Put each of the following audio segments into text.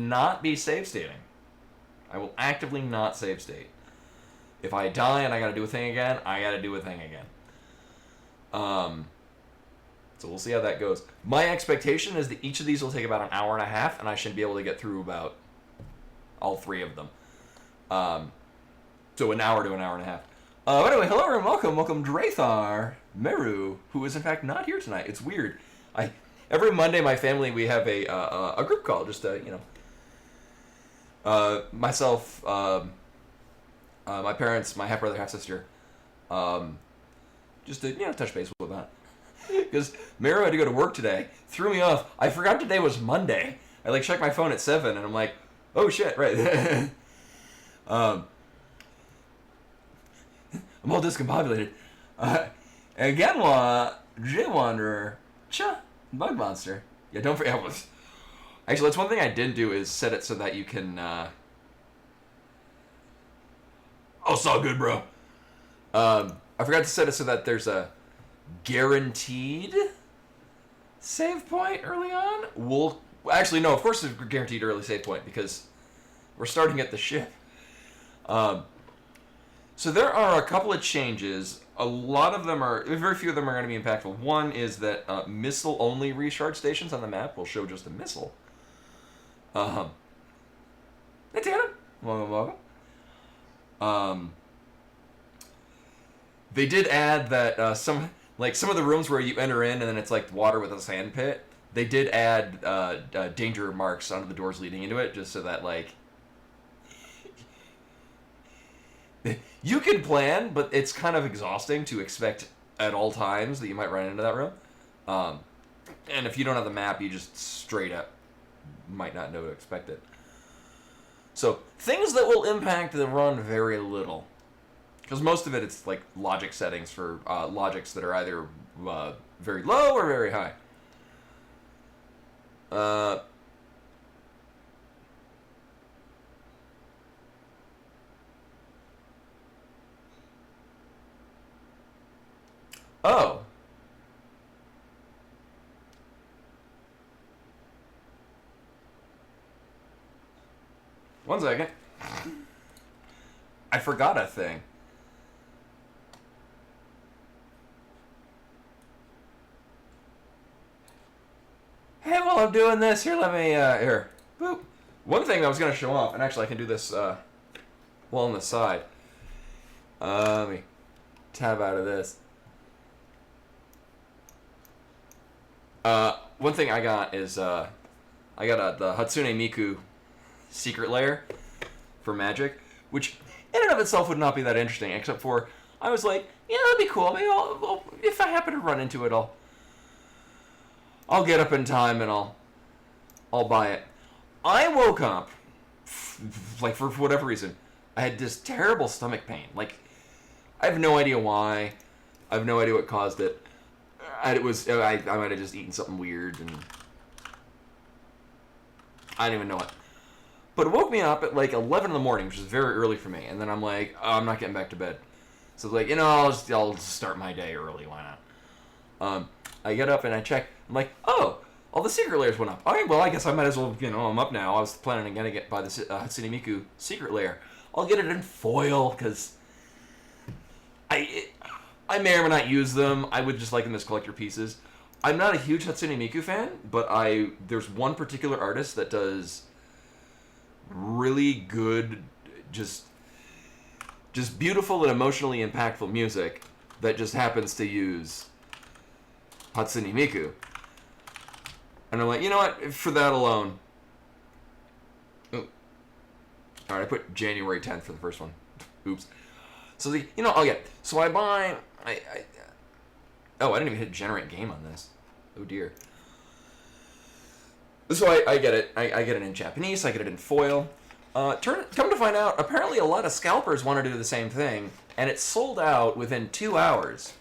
not be save stating. I will actively not save state. If I die and I gotta do a thing again, I gotta do a thing again. So we'll see how that goes. My expectation is that each of these will take about an hour and a half, and I should be able to get through about all 3 of them. So an hour to an hour and a half. Anyway, hello and welcome Drathar Meru, who is in fact not here tonight. It's weird. Every Monday, my family, we have a group call, just myself, my parents, my half brother, half sister, just to touch base with that. Because Meru had to go to work today, threw me off. I forgot today was Monday. I checked my phone at 7, and I'm like, oh shit, right. I'm all discombobulated. Ganwa, J-Wanderer, Cha, Bug Monster. Yeah, don't forget. Actually, that's one thing I did do is set it so that you can. Oh, it's all good, bro. I forgot to set it so that there's a guaranteed save point early on. Actually, no, of course there's a guaranteed early save point because we're starting at the ship. So there are a couple of changes. A lot of them very few of them are going to be impactful. One is that missile-only recharge stations on the map will show just a missile. Hey, Tana. Welcome. They did add that some of the rooms where you enter in and then it's like water with a sand pit, they did add danger marks onto the doors leading into it, just so that you can plan, but it's kind of exhausting to expect at all times that you might run into that room. And if you don't have the map, you just straight up might not know to expect it. So, things that will impact the run very little. Because most of it's logic settings for logics that are either very low or very high. Oh. One second. I forgot a thing. Hey, while I'm doing this, here, let me, here. Boop. One thing I was going to show off, and actually I can do this, while on the side. Let me tab out of this. One thing I got is, I got the Hatsune Miku secret lair for Magic, which in and of itself would not be that interesting, except for, I was like, yeah, that'd be cool. Maybe I'll if I happen to run into it, I'll get up in time and I'll buy it. I woke up, for whatever reason, I had this terrible stomach pain. I have no idea why. I have no idea what caused it. I might have just eaten something weird, and I don't even know it. But it woke me up at 11 in the morning, which is very early for me. And then I'm like, oh, I'm not getting back to bed. So I'll just start my day early. Why not? I get up and I check. I'm like, oh, all the secret layers went up. All right, well, I guess I might as well, I'm up now. I was planning on getting it by the Hatsune Miku secret layer. I'll get it in foil, because I may or may not use them. I would just like them as collector pieces. I'm not a huge Hatsune Miku fan, but there's one particular artist that does really good, just beautiful and emotionally impactful music that just happens to use Hatsune Miku. And I'm like, you know what? For that alone. Oh. Alright, I put January 10th for the first one. Oops. So So I buy. I didn't even hit generate game on this. Oh dear. So I get it. I get it in Japanese. I get it in foil. Come to find out, apparently a lot of scalpers want to do the same thing, and it sold out within 2 hours.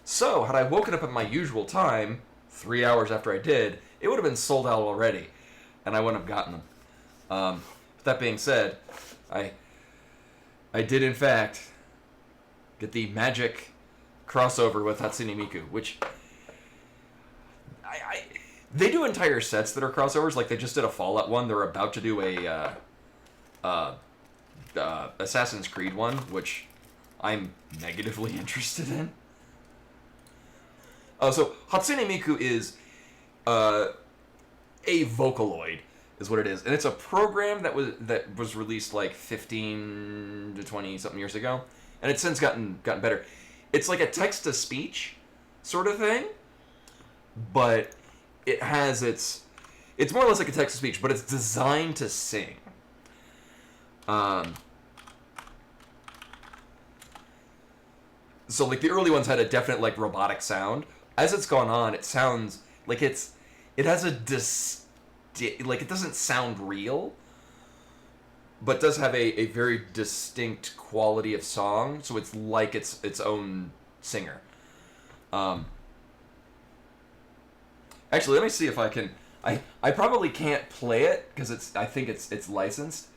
So had I woken up at my usual time, 3 hours after I did, it would have been sold out already, and I wouldn't have gotten them. With that being said, I did in fact get the Magic crossover with Hatsune Miku, which They do entire sets that are crossovers. Like they just did a Fallout one. They're about to do a Assassin's Creed one, which I'm negatively interested in. So Hatsune Miku is a Vocaloid, is what it is, and it's a program that was released like 15 to 20 something years ago, and it's since gotten better. It's like a text to speech sort of thing, but it has it's more or less like a text to speech, but it's designed to sing. So like the early ones had a definite like robotic sound. As it's gone on, it sounds like it has a like it doesn't sound real, but does have a very distinct quality of song. So it's like its own singer. Actually, let me see if I can. I probably can't play it because I think it's licensed.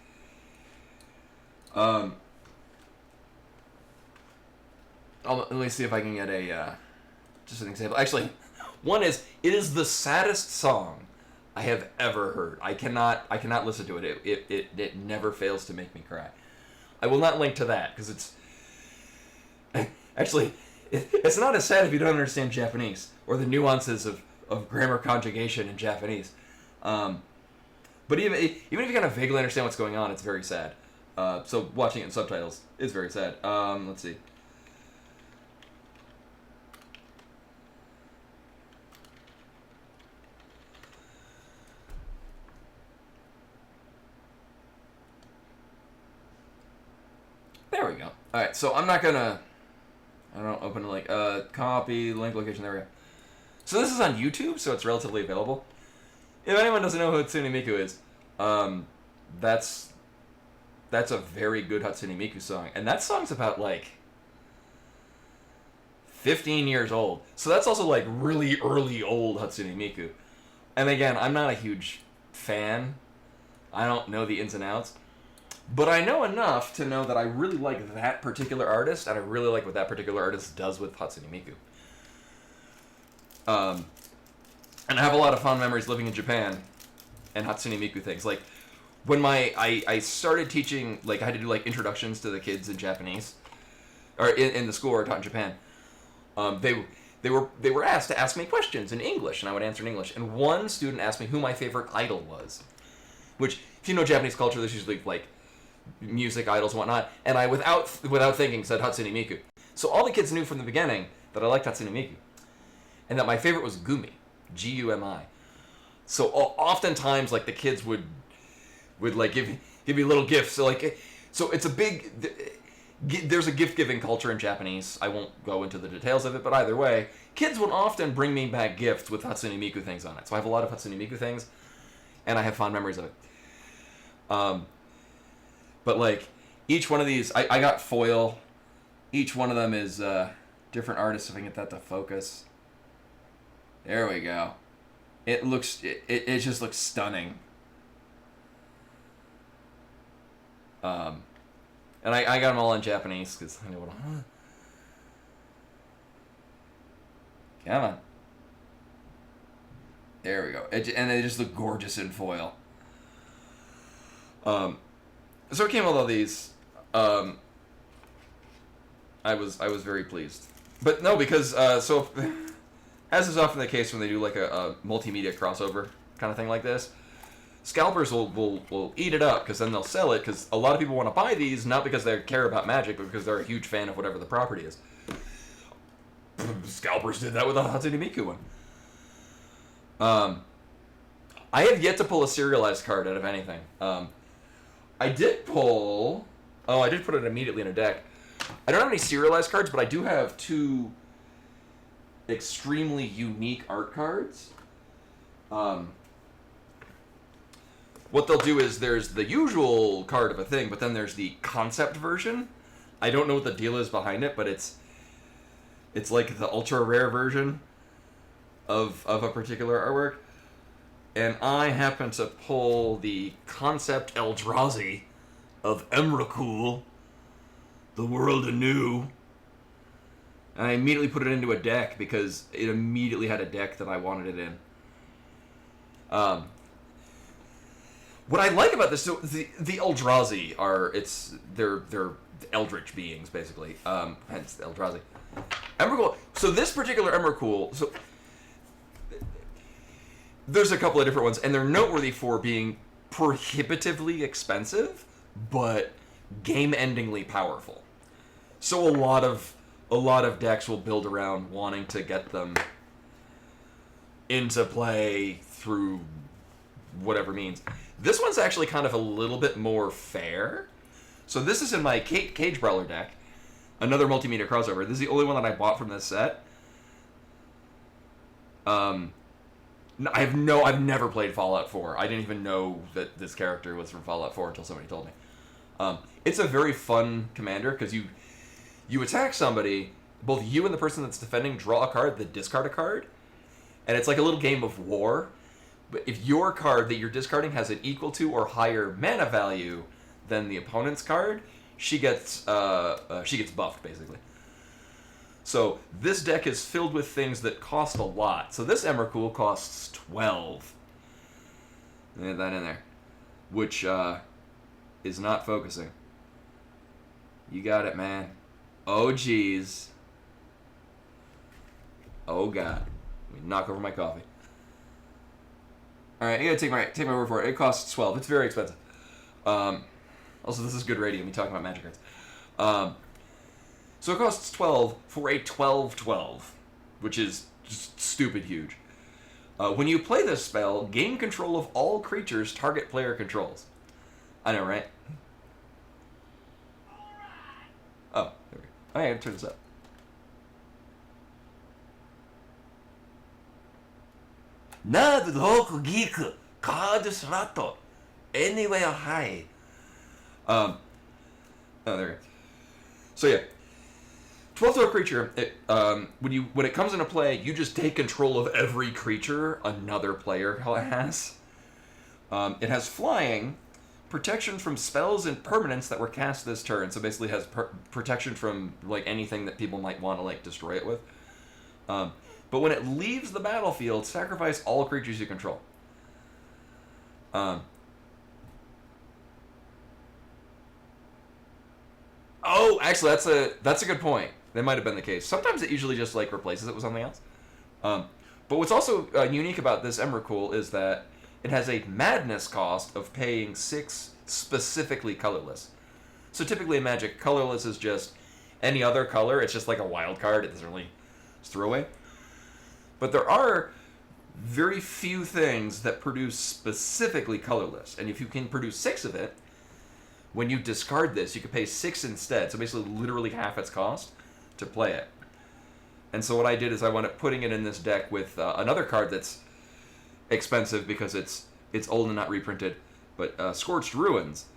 Let me see if I can get just an example. Actually, one is it is the saddest song I have ever heard. I cannot listen to it. It never fails to make me cry. I will not link to that because it's actually it's not as sad if you don't understand Japanese or the nuances of grammar conjugation in Japanese. But even if you kind of vaguely understand what's going on, it's very sad. So watching it in subtitles is very sad. Let's see. There we go. Alright, so I'm not gonna... I don't open the link. Copy, link location, there we go. So this is on YouTube, so it's relatively available. If anyone doesn't know who Hatsune Miku is, that's a very good Hatsune Miku song. And that song's about, like, 15 years old. So that's also, like, really early old Hatsune Miku. And again, I'm not a huge fan. I don't know the ins and outs. But I know enough to know that I really like that particular artist, and I really like what that particular artist does with Hatsune Miku. And I have a lot of fond memories living in Japan and Hatsune Miku things. Like, when I started teaching, like, I had to do, like, introductions to the kids in Japanese, or in the school where I taught in Japan. They were asked to ask me questions in English, and I would answer in English. And one student asked me who my favorite idol was. Which, if you know Japanese culture, there's usually, like, music idols and whatnot, and I without thinking said Hatsune Miku. So all the kids knew from the beginning that I liked Hatsune Miku, and that my favorite was Gumi, Gumi. So oftentimes, like, the kids would like give me little gifts. So it's a big. There's a gift giving culture in Japanese. I won't go into the details of it, but either way, kids would often bring me back gifts with Hatsune Miku things on it. So I have a lot of Hatsune Miku things, and I have fond memories of it. But, like, each one of these, I got foil. Each one of them is different artists, if I can get that to focus. There we go. It just looks stunning. And I got them all in Japanese, because I know what I'm... Come on. There we go. And they just look gorgeous in foil. So it came with all these. I was very pleased, but no, because so as is often the case when they do like a multimedia crossover kind of thing like this, scalpers will eat it up because then they'll sell it because a lot of people want to buy these not because they care about Magic but because they're a huge fan of whatever the property is. Scalpers did that with the Hatsune Miku one. I have yet to pull a serialized card out of anything. I did pull... Oh, I did put it immediately in a deck. I don't have any serialized cards, but I do have two extremely unique art cards. What they'll do is there's the usual card of a thing, but then there's the concept version. I don't know what the deal is behind it, but it's like the ultra rare version of a particular artwork. And I happen to pull the concept Eldrazi of Emrakul, the world anew. And I immediately put it into a deck because it immediately had a deck that I wanted it in. Um, what I like about this, so the Eldrazi they're eldritch beings basically. Hence the Eldrazi. Emrakul. So this particular Emrakul, so there's a couple of different ones, and they're noteworthy for being prohibitively expensive, but game-endingly powerful. So a lot of decks will build around wanting to get them into play through whatever means. This one's actually kind of a little bit more fair. So this is in my Cage Brawler deck, another multimedia crossover. This is the only one that I bought from this set. I've never played Fallout 4. I didn't even know that this character was from Fallout 4 until somebody told me. It's a very fun commander because you attack somebody, both you and the person that's defending draw a card, then discard a card, and it's like a little game of war. But if your card that you're discarding has an equal to or higher mana value than the opponent's card, she gets buffed basically. So this deck is filled with things that cost a lot. So this Emrakul costs 12. Get that in there, which is not focusing. You got it, man. Oh geez. Oh god. Let me knock over my coffee. All right, I gotta take my word for it. It costs 12. It's very expensive. Also, this is good radio. Me talking about Magic cards. So it costs 12 for a 12/12, which is just stupid huge. When you play this spell, gain control of all creatures target player controls. I know, right? Oh, there we go. I gotta turn this up. Nadroku Geek Card Slot Anywhere High. Oh, there we go. So yeah. 12th throw creature, when it comes into play, you just take control of every creature another player has. It has flying, protection from spells and permanents that were cast this turn. So basically, it has protection from like anything that people might want to like destroy it with. But when it leaves the battlefield, sacrifice all creatures you control. Oh, actually, that's a good point. That might have been the case. Sometimes it usually just like replaces it with something else. But what's also unique about this Emrakul is that it has a madness cost of paying 6 specifically colorless. So typically in Magic, colorless is just any other color. It's just like a wild card. It doesn't really just throw away. But there are very few things that produce specifically colorless. And if you can produce 6 of it, when you discard this, you can pay 6 instead. So basically literally half its cost to play it. And so what I did is I wound up putting it in this deck with another card that's expensive because it's old and not reprinted, but Scorched Ruins.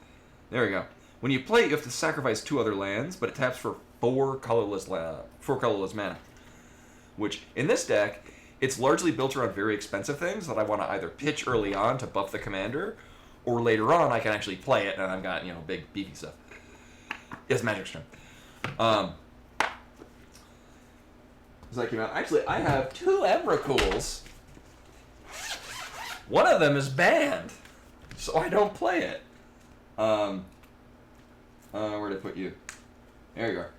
There we go. When you play it, you have to sacrifice 2 other lands, but it taps for 4 colorless mana. Which, in this deck, it's largely built around very expensive things that I want to either pitch early on to buff the commander, or later on I can actually play it and I've got, big beefy stuff. Yes, Magic's turn. As I came out, actually, I have 2 Emrakuls. One of them is banned, so I don't play it. Where did I put you? There you are.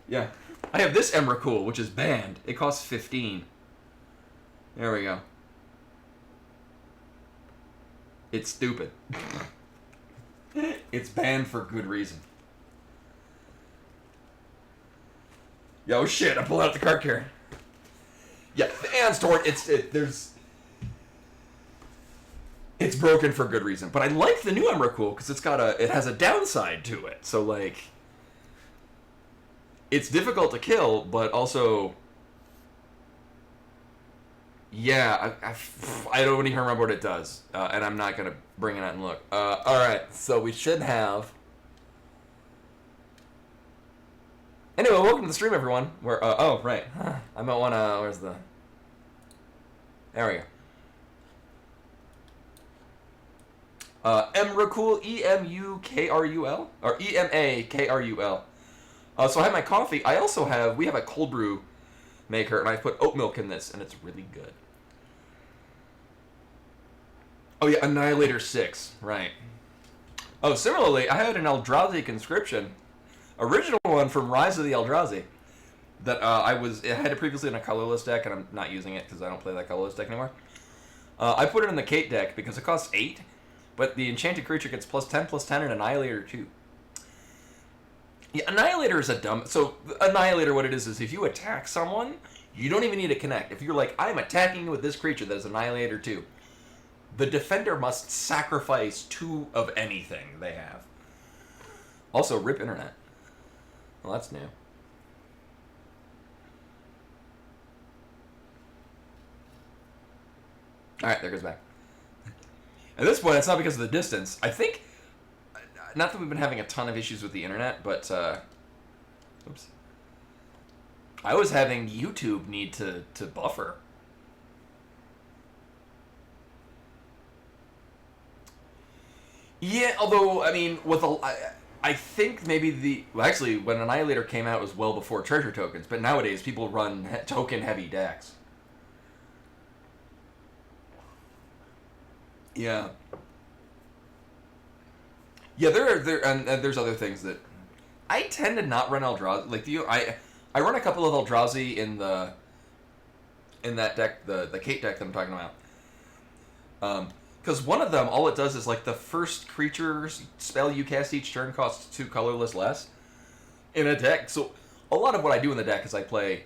Yeah. I have this Emrakul, which is banned. It costs 15. There we go. It's stupid. It's banned for good reason. Yo, shit, I'm pulling out the card carrier. Yeah, the Aeon's Torrent, it's broken for good reason. But I like the new Emrakul because it has a downside to it. So, like, it's difficult to kill, but also, yeah, I don't even remember what it does. And I'm not going to bring it out and look. Alright, so we should have... Anyway, welcome to the stream, everyone. Oh, right. I might want to... Where's the... There we go. Emrakul, E-M-U-K-R-U-L? Or E-M-A-K-R-U-L. So I have my coffee. We have a cold brew maker, and I put oat milk in this, and it's really good. Oh yeah, Annihilator 6, right. Oh, similarly, I had an Eldrazi conscription, original one from Rise of the Eldrazi, that I had it previously in a colorless deck, and I'm not using it because I don't play that colorless deck anymore. I put it in the Kate deck because it costs 8, but the enchanted creature gets +10/+10 and Annihilator 2. Yeah, Annihilator is a dumb... So, Annihilator, what it is if you attack someone, you don't even need to connect. If you're like, I'm attacking you with this creature that is Annihilator 2, the defender must sacrifice 2 of anything they have. Also, rip internet. Well, that's new. Alright, there goes back. At this point, it's not because of the distance. I think... Not that we've been having a ton of issues with the internet, but... Oops. I was having YouTube need to buffer. Yeah, although, I mean, with I think maybe the... Well, actually, when Annihilator came out, it was well before treasure tokens, but nowadays people run token-heavy decks. Yeah. Yeah, there's other things that... I tend to not run Eldrazi. Like, I run a couple of Eldrazi in that deck, the Kate deck that I'm talking about. Because one of them, all it does is, like, the first creature spell you cast each turn costs 2 colorless less in a deck. So a lot of what I do in the deck is I play...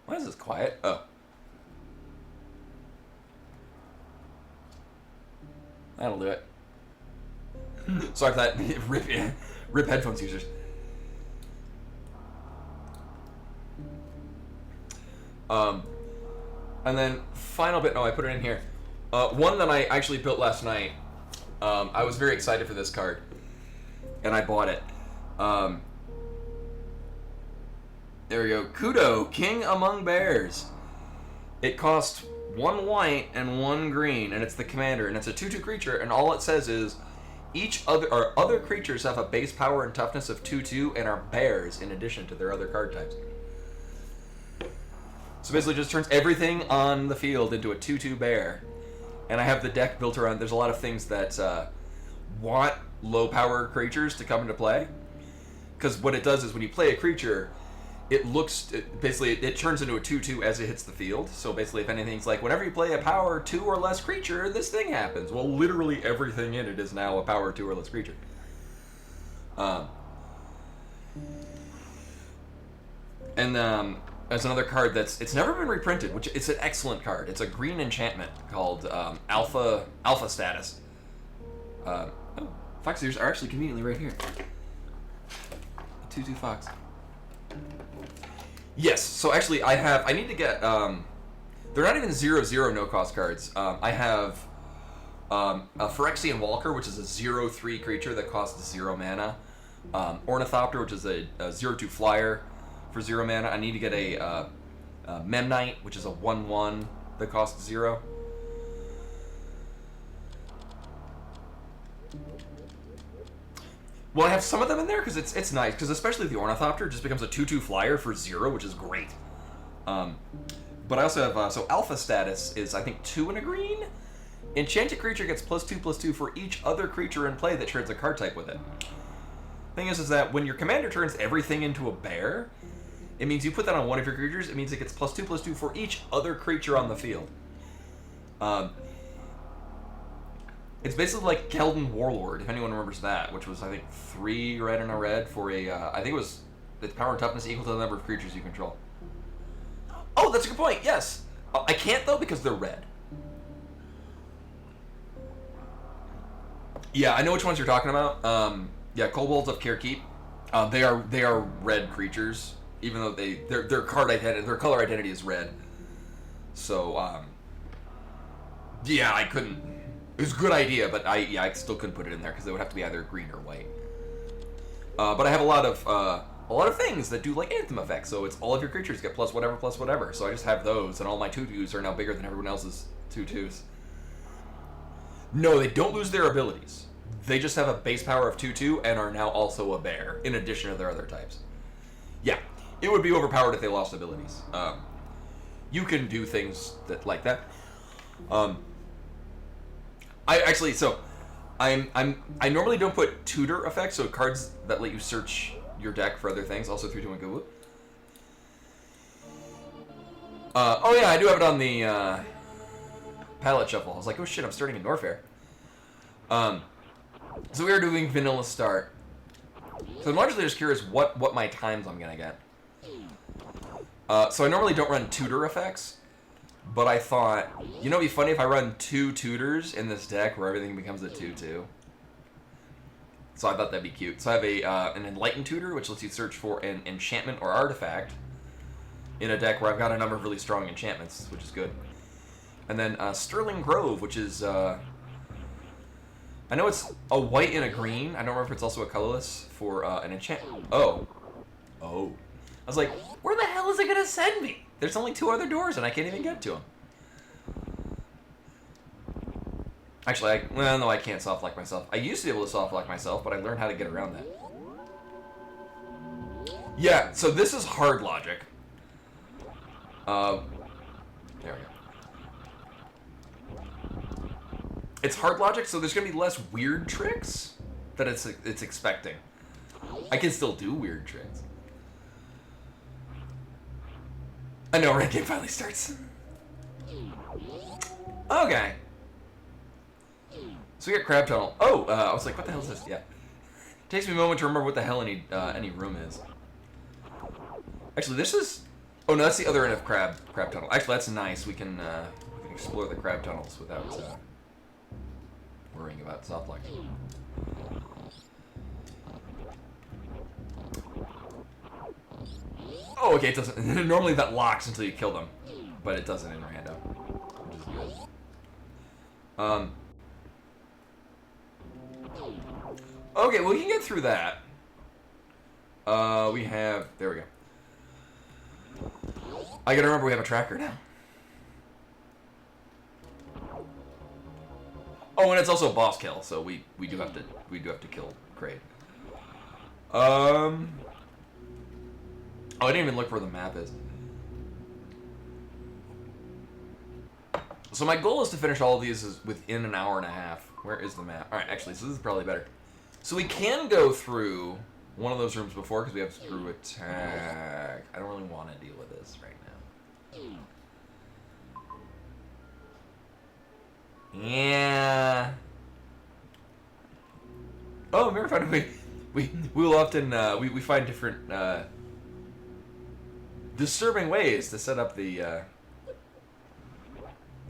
Why is this quiet? Oh. That'll do it. Sorry for that. Rip headphones users. And then, final bit, no, I put it in here. One that I actually built last night. I was very excited for this card. And I bought it. There we go. Kudo, King Among Bears. It cost 1 white and 1 green, and it's the commander, and it's a 2/2 creature, and all it says is other creatures have a base power and toughness of 2/2 and are bears in addition to their other card types. So basically just turns everything on the field into a 2/2 bear. And I have the deck built around, there's a lot of things that want low power creatures to come into play. Because what it does is when you play a creature, it turns into a 2/2 as it hits the field. So basically if anything's like, whenever you play a power 2 or less creature, this thing happens. Well, literally everything in it is now a power 2 or less creature. There's another card it's never been reprinted, which it's an excellent card. It's a green enchantment called Alpha Status. Fox ears are actually conveniently right here. A 2/2 Fox. Yes, so actually I need to get, they're not even 0/0 no-cost cards. I have a Phyrexian Walker, which is a 0/3 creature that costs 0 mana. Ornithopter, which is a 0/2 flyer for 0 mana. I need to get a Memnite, which is a 1/1 that costs 0. Well, I have some of them in there because it's nice, because especially the Ornithopter just becomes a 2/2 flyer for 0, which is great. But I also have, so Alpha Status is, I think, 2 and a green? Enchanted creature gets +2/+2 for each other creature in play that shares a card type with it. Thing is that when your commander turns everything into a bear, it means you put that on one of your creatures, it means it gets +2/+2 for each other creature on the field. It's basically like Keldon Warlord, if anyone remembers that, which was, I think, 3 red and a red for a, I think it was its power and toughness equal to the number of creatures you control. Oh, that's a good point, yes! I can't, though, because they're red. Yeah, I know which ones you're talking about. Yeah, Kobolds of Carekeep. They are red creatures, even though their color identity is red. So, yeah, I couldn't... It was a good idea, but I still couldn't put it in there because they would have to be either green or white. But I have a lot of things that do like Anthem effects, so it's all of your creatures get plus whatever. So I just have those, and all my 2/2s are now bigger than everyone else's 2/2s. No, they don't lose their abilities. They just have a base power of 2/2 and are now also a bear, in addition to their other types. Yeah, it would be overpowered if they lost abilities. You can do things like that. Um, I actually so I normally don't put tutor effects, so cards that let you search your deck for other things. Also 3, 2, 1, go. Whoop. Oh yeah, I do have it on the palette shuffle. I was like, oh shit, I'm starting in Norfair. So we are doing vanilla start. So I'm largely just curious what my times I'm gonna get. So I normally don't run tutor effects, but I thought, you know, it'd be funny if I run 2 tutors in this deck where everything becomes a 2/2. So I thought that'd be cute. So I have an Enlightened Tutor, which lets you search for an enchantment or artifact in a deck where I've got a number of really strong enchantments, which is good. And then Sterling Grove, which is, I know it's a white and a green. I don't remember if it's also a colorless for an enchantment. Oh. I was like, where the hell is it going to send me? There's only 2 other doors and I can't even get to them. Actually, well, no, I can't soft lock myself. I used to be able to soft lock myself, but I learned how to get around that. Yeah, so this is hard logic. There we go. It's hard logic, so there's gonna be less weird tricks that it's expecting. I can still do weird tricks. I know, red game finally starts. Okay. So we got Crab Tunnel. Oh, I was like, what the hell is this? Yeah. Takes me a moment to remember what the hell any room is. Actually, this is... Oh, no, that's the other end of Crab Tunnel. Actually, that's nice. We can explore the Crab Tunnels without worrying about soft locking. Oh, okay, it doesn't... Normally that locks until you kill them, but it doesn't in rando, which is good. Okay, well, we can get through that. We have... There we go. I gotta remember we have a tracker now. Oh, and it's also a boss kill, so we do have to kill Kraid. Oh, I didn't even look where the map is. So my goal is to finish all of these within an hour and a half. Where is the map? All right, actually, so this is probably better. So we can go through one of those rooms before because we have screw attack. I don't really want to deal with this right now. Yeah. Oh, remember finding we will often we find different disturbing ways to set up the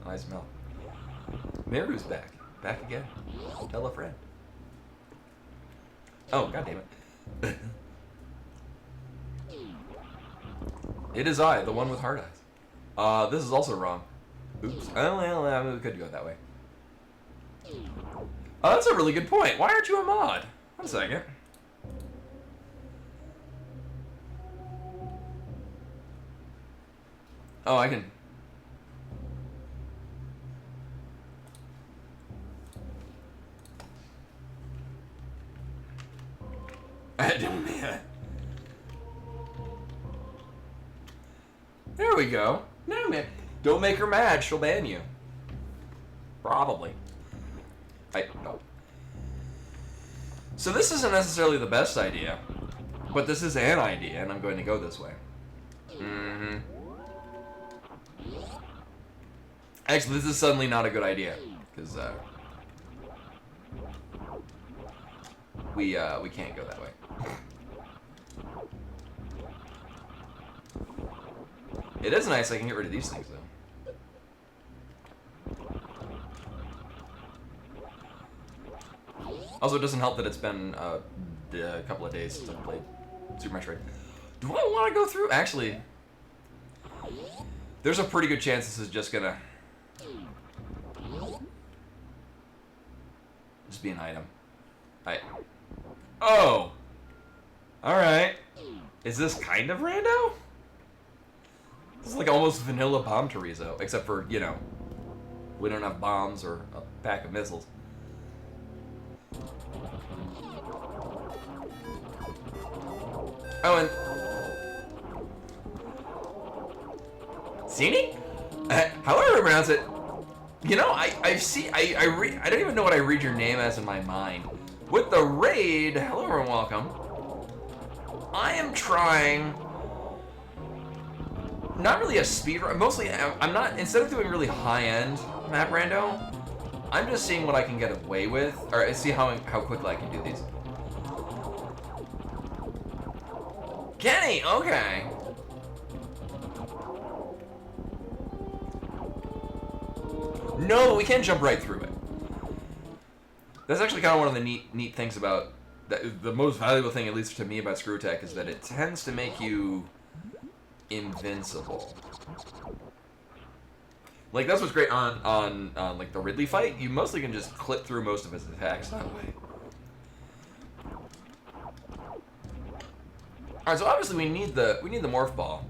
eyes melt. Meru's back again. Tell a friend. Oh, god damn it. It is I, the one with hard eyes. This is also wrong. Oops. Oh, well, we could go that way. Oh, that's a really good point. Why aren't you a mod? One second. Oh, I can... Man. There we go. No, man. Don't make her mad. She'll ban you. Probably. Oh. So this isn't necessarily the best idea, but this is an idea, and I'm going to go this way. Mm-hmm. Actually, this is suddenly not a good idea, because we can't go that way. It is nice I can get rid of these things, though. Also, it doesn't help that it's been a couple of days since I've played Super Metroid. Do I want to go through? Actually, there's a pretty good chance this is just gonna just be an item. Oh! Alright. Is this kind of rando? This is like almost vanilla bomb Torizo, except for, you know, we don't have bombs or a pack of missiles. Oh, and... Zini? However you pronounce it, You know, I don't even know what I read your name as in my mind. With the raid, hello and welcome. I am trying, not really a speed run, mostly I'm not, instead of doing really high-end map rando, I'm just seeing what I can get away with, or see how quickly I can do these. Kenny, okay. No, we can jump right through it. That's actually kind of one of the neat things about that. The most valuable thing, at least to me, about ScrewAttack is that it tends to make you invincible. Like that's what's great on like the Ridley fight. You mostly can just clip through most of his attacks that way. All right, so obviously we need the morph ball,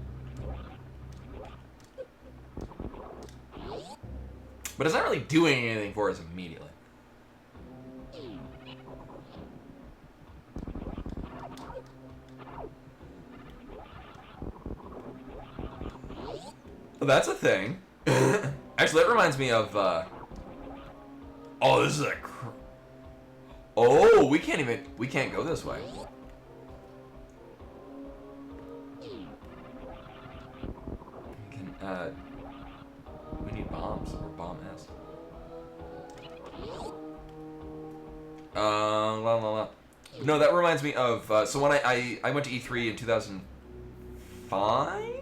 but it's not really doing anything for us immediately. Well, that's a thing. Actually, that reminds me of. Oh, this is a. Oh, we can't go this way. We need bombs or bomb S. No, that reminds me of. So when I went to E3 in 2005,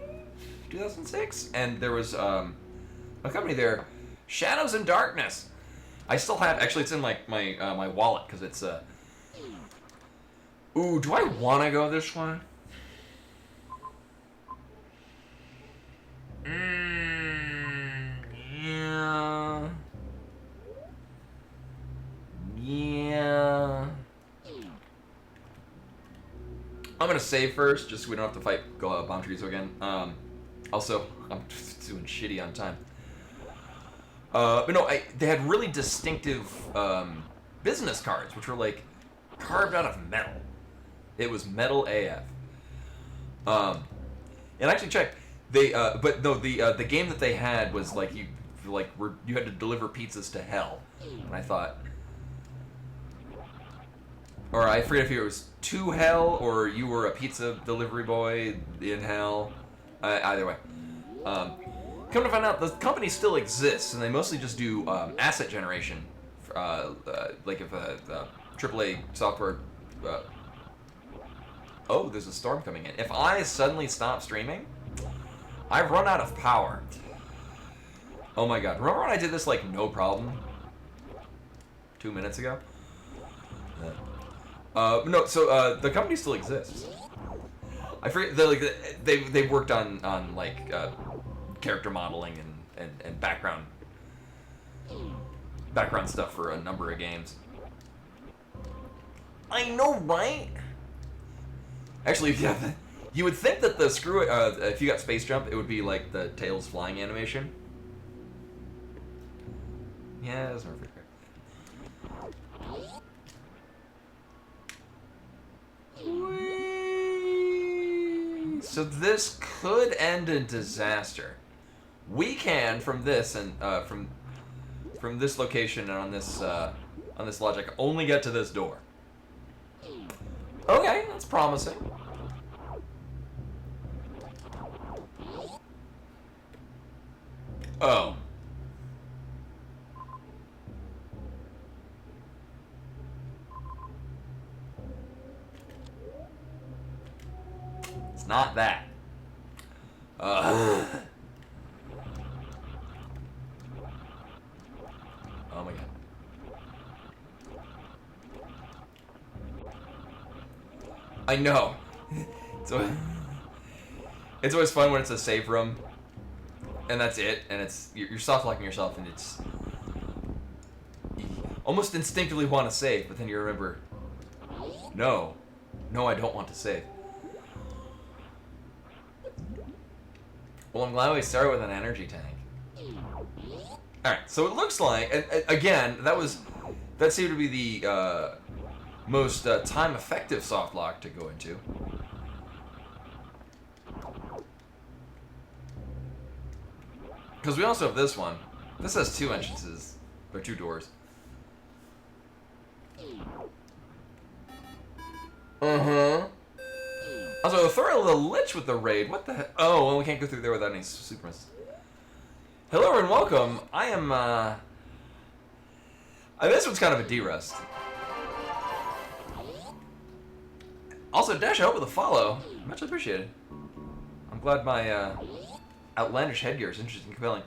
2006, and there was a company there, Shadows and Darkness. I still have. Actually, it's in my wallet because it's. Ooh, do I want to go this one? Yeah. Yeah. I'm gonna save first, just so we don't have to fight Bomb Trees again. Also, I'm just doing shitty on time. But no, they had really distinctive business cards, which were like carved out of metal. It was metal AF. And I actually checked. They, but no, the game that they had was like you had to deliver pizzas to hell, and I thought, or I forget if it was to hell or you were a pizza delivery boy in hell. Either way, come to find out, the company still exists, and they mostly just do asset generation, like if AAA software. Oh, there's a storm coming in. If I suddenly stop streaming, I've run out of power. Oh my god. Remember when I did this like no problem? 2 minutes ago? No, so the company still exists. I forget, they've worked on like character modeling and background stuff for a number of games. I know, right? Actually, yeah, you would think that the if you got space jump, it would be like the Tails flying animation. Yeah, that's not very fair. So this could end in disaster. We can, from this and from this location and on this logic, only get to this door. Okay, that's promising. Oh. It's not that. Oh my god. I know. So it's always fun when it's a save room, and that's it, and it's you're soft locking yourself, and it's you almost instinctively want to save, but then you remember, no, I don't want to save. Well, I'm glad we started with an energy tank. All right, so it looks like, and again, that seemed to be the most time-effective soft lock to go into. Because we also have this one. This has 2 entrances. Or 2 doors. Uh-huh. Also, throw the Lich with the raid. What the heck? Oh, well, we can't go through there without any super misses. Hello and welcome. I am, this one's kind of a D-rest. Also, Dash, I hope with a follow. Much appreciated. I'm glad my, outlandish headgear is interesting and compelling.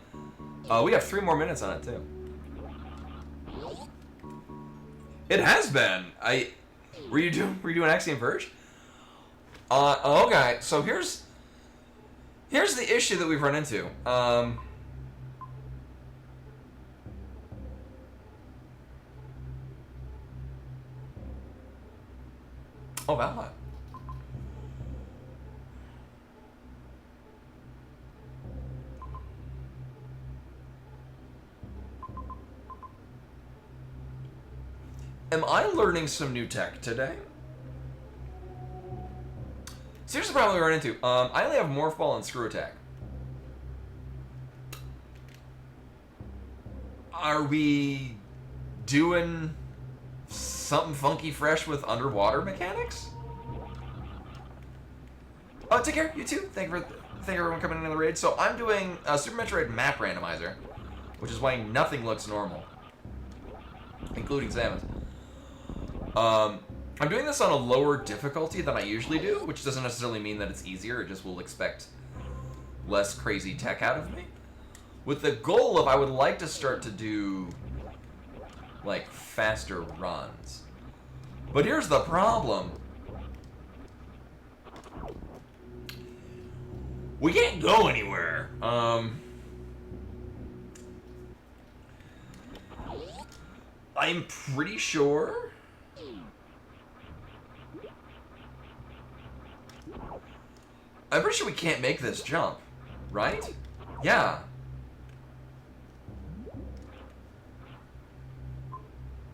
We have 3 more minutes on it, too. It has been. Were you doing Axiom Verge? Okay, so here's the issue that we've run into. Oh, Valhalla. Am I learning some new tech today? So here's the problem we run into. I only have Morph Ball and Screw Attack. Are we doing something funky fresh with underwater mechanics? Oh, take care, you too. Thank everyone coming into the raid. So I'm doing a Super Metroid map randomizer, which is why nothing looks normal, including Samus. I'm doing this on a lower difficulty than I usually do, which doesn't necessarily mean that it's easier. It just will expect less crazy tech out of me, with the goal of I would like to start to do like faster runs. But here's the problem. We can't go anywhere. I'm pretty sure we can't make this jump, right? Yeah.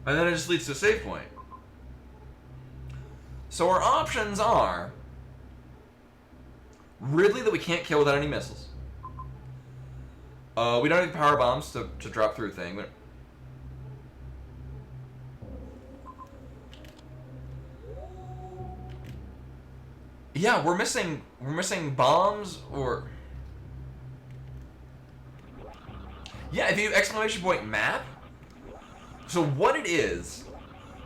And then it just leads to a save point. So our options are Ridley that we can't kill without any missiles. We don't need power bombs to drop through thing. But yeah, we're missing bombs or yeah, if you exclamation point map. So what it is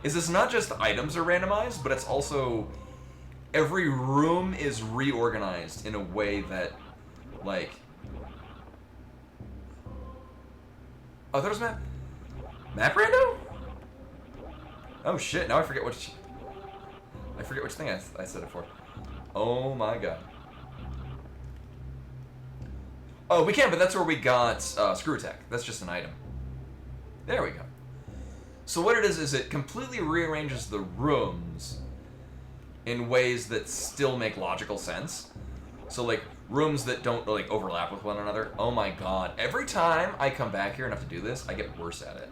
it's not just items are randomized, but it's also every room is reorganized in a way that, like, oh, there's map rando? Oh shit! Now I forget which thing I set it for. Oh my god. Oh, we can, but that's where we got Screw Attack. That's just an item. There we go. So what it is it completely rearranges the rooms in ways that still make logical sense. So, like, rooms that don't, like, overlap with one another. Oh my god. Every time I come back here and have to do this, I get worse at it.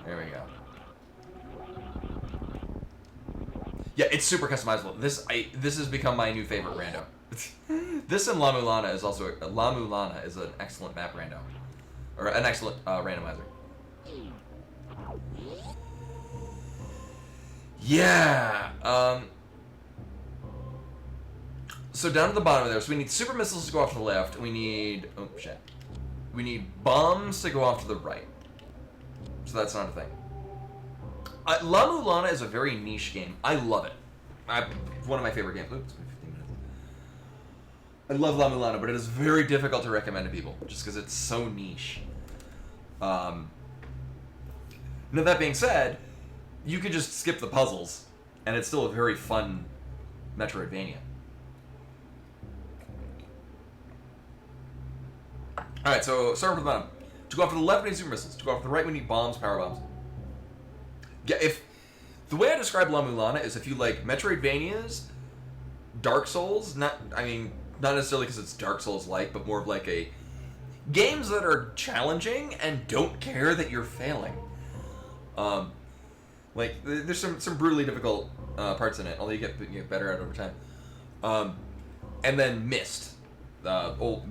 There we go. Yeah, it's super customizable. This has become my new favorite rando. This and La Mulana is also La Mulana is an excellent map rando, or an excellent randomizer. Yeah. So down at the bottom of there, so we need super missiles to go off to the left. We need we need bombs to go off to the right. So that's not a thing. La Mulana is a very niche game. I love it. One of my favorite games. Oops, 15 minutes. I love La Mulana, but it is very difficult to recommend to people just because it's so niche. Now that being said, you could just skip the puzzles, and it's still a very fun Metroidvania. Alright, so start with the bottom. To go off to the left, we need super missiles. To go off to the right, we need bombs, power bombs. Yeah, if the way I describe La Mulana is if you like Metroidvanias, Dark Souls, not necessarily because it's Dark Souls-like, but more of like a games that are challenging and don't care that you're failing. Like there's some brutally difficult parts in it, although you get better at it over time. And then Myst, old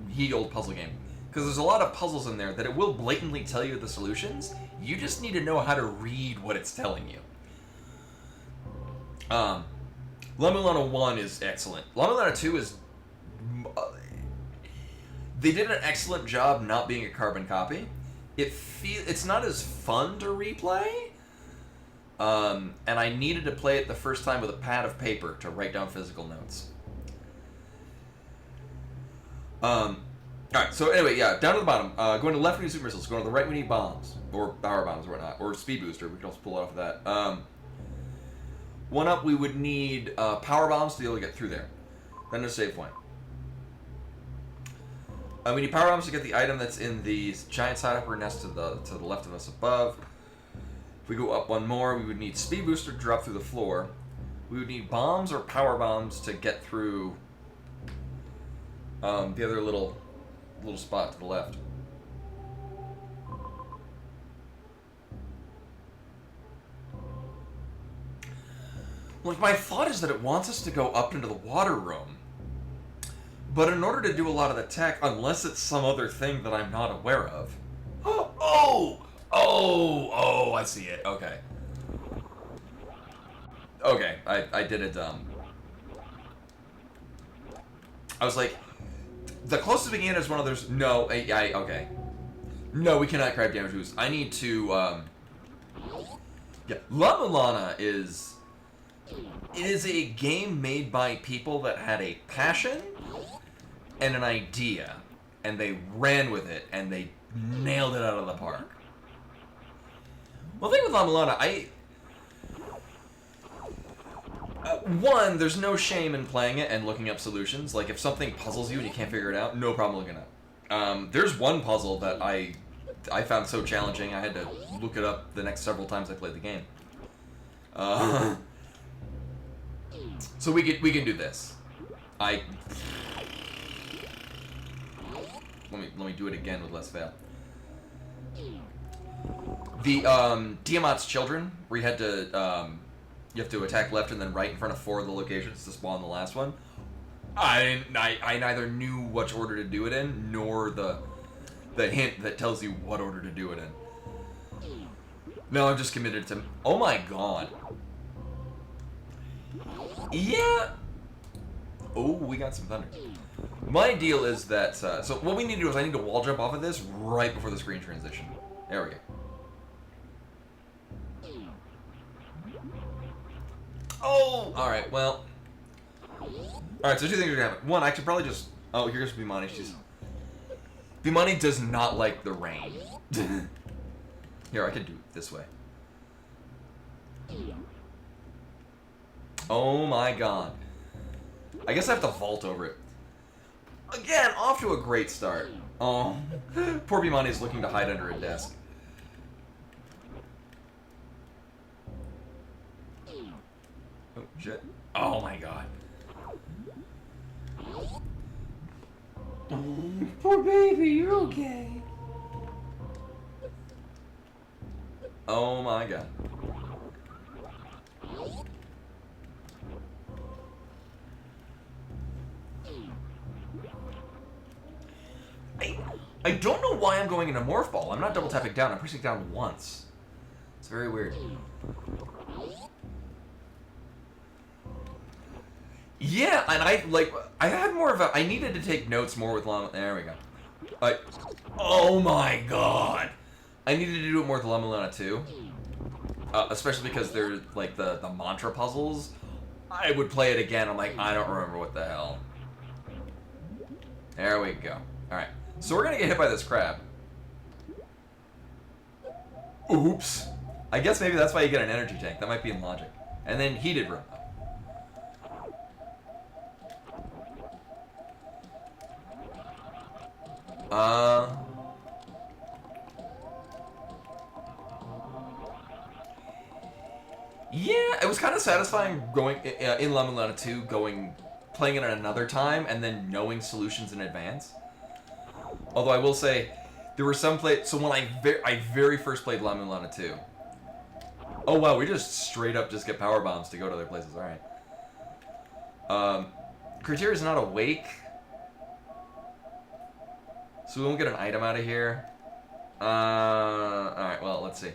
puzzle game, Because there's a lot of puzzles in there that it will blatantly tell you the solutions. You just need to know how to read what it's telling you. La Mulana 1 is excellent. La Mulana 2 is... they did an excellent job not being a carbon copy. It's not as fun to replay. And I needed to play it the first time with a pad of paper to write down physical notes. Alright, so anyway, yeah, down to the bottom. Going to the left, we need super missiles. Going to the right, we need bombs. Or power bombs or whatnot. Or speed booster. We can also pull it off of that. One up, we would need power bombs to be able to get through there. Then a save point. We need power bombs to get the item that's in the giant side upper nest to the left of us above. If we go up one more, we would need speed booster to drop through the floor. We would need bombs or power bombs to get through the other little spot to the left. Like, my thought is that it wants us to go up into the water room. But in order to do a lot of the tech, unless it's some other thing that I'm not aware of... Oh, I see it. Okay. Okay, I did it dumb. I was like, the closest we can get is one of those... No, okay. No, we cannot grab damage boost. I need to, yeah, La Mulana is... It is a game made by people that had a passion and an idea, and they ran with it, and they nailed it out of the park. Well, the thing with La Mulana, one, there's no shame in playing it and looking up solutions. Like, if something puzzles you and you can't figure it out, no problem looking it up. There's one puzzle that I found so challenging, I had to look it up the next several times I played the game. So we can do this. Let me do it again with less fail. The Tiamat's Children, where you had to you have to attack left and then right in front of 4 of the locations to spawn the last one. I neither knew which order to do it in, nor the hint that tells you what order to do it in. No, I'm just committed to... Oh my god. Yeah. Oh, we got some thunder. My deal is that... so what we need to do is I need to wall jump off of this right before the screen transition. There we go. Oh! Alright, well... Alright, so 2 things are gonna happen. One, I could probably just... Oh, here's Bimani. Bimani does not like the rain. Here, I could do it this way. Oh my god. I guess I have to vault over it. Again, off to a great start. Oh, poor Bimani is looking to hide under a desk. Oh, shit. Oh my god. Poor baby, you're okay. Oh my god. I don't know why I'm going into Morph Ball. I'm not double tapping down. I'm pressing down once. It's very weird. Yeah, and I had more of a... I needed to take notes more with Llama... There we go. Oh my god! I needed to do it more with La Mulana 2. Especially because they're, like, the mantra puzzles. I would play it again. I'm like, I don't remember what the hell. There we go. Alright. So we're gonna get hit by this crab. Oops. I guess maybe that's why you get an energy tank. That might be in logic. And then heated room. Yeah, it was kind of satisfying going in La Mulana 2, playing it at another time and then knowing solutions in advance. Although I will say, there were some so when I very first played La Mulana 2. Oh wow, we just straight up just get power bombs to go to other places. All right. Criteria is not awake. So we won't get an item out of here. Alright, well, let's see.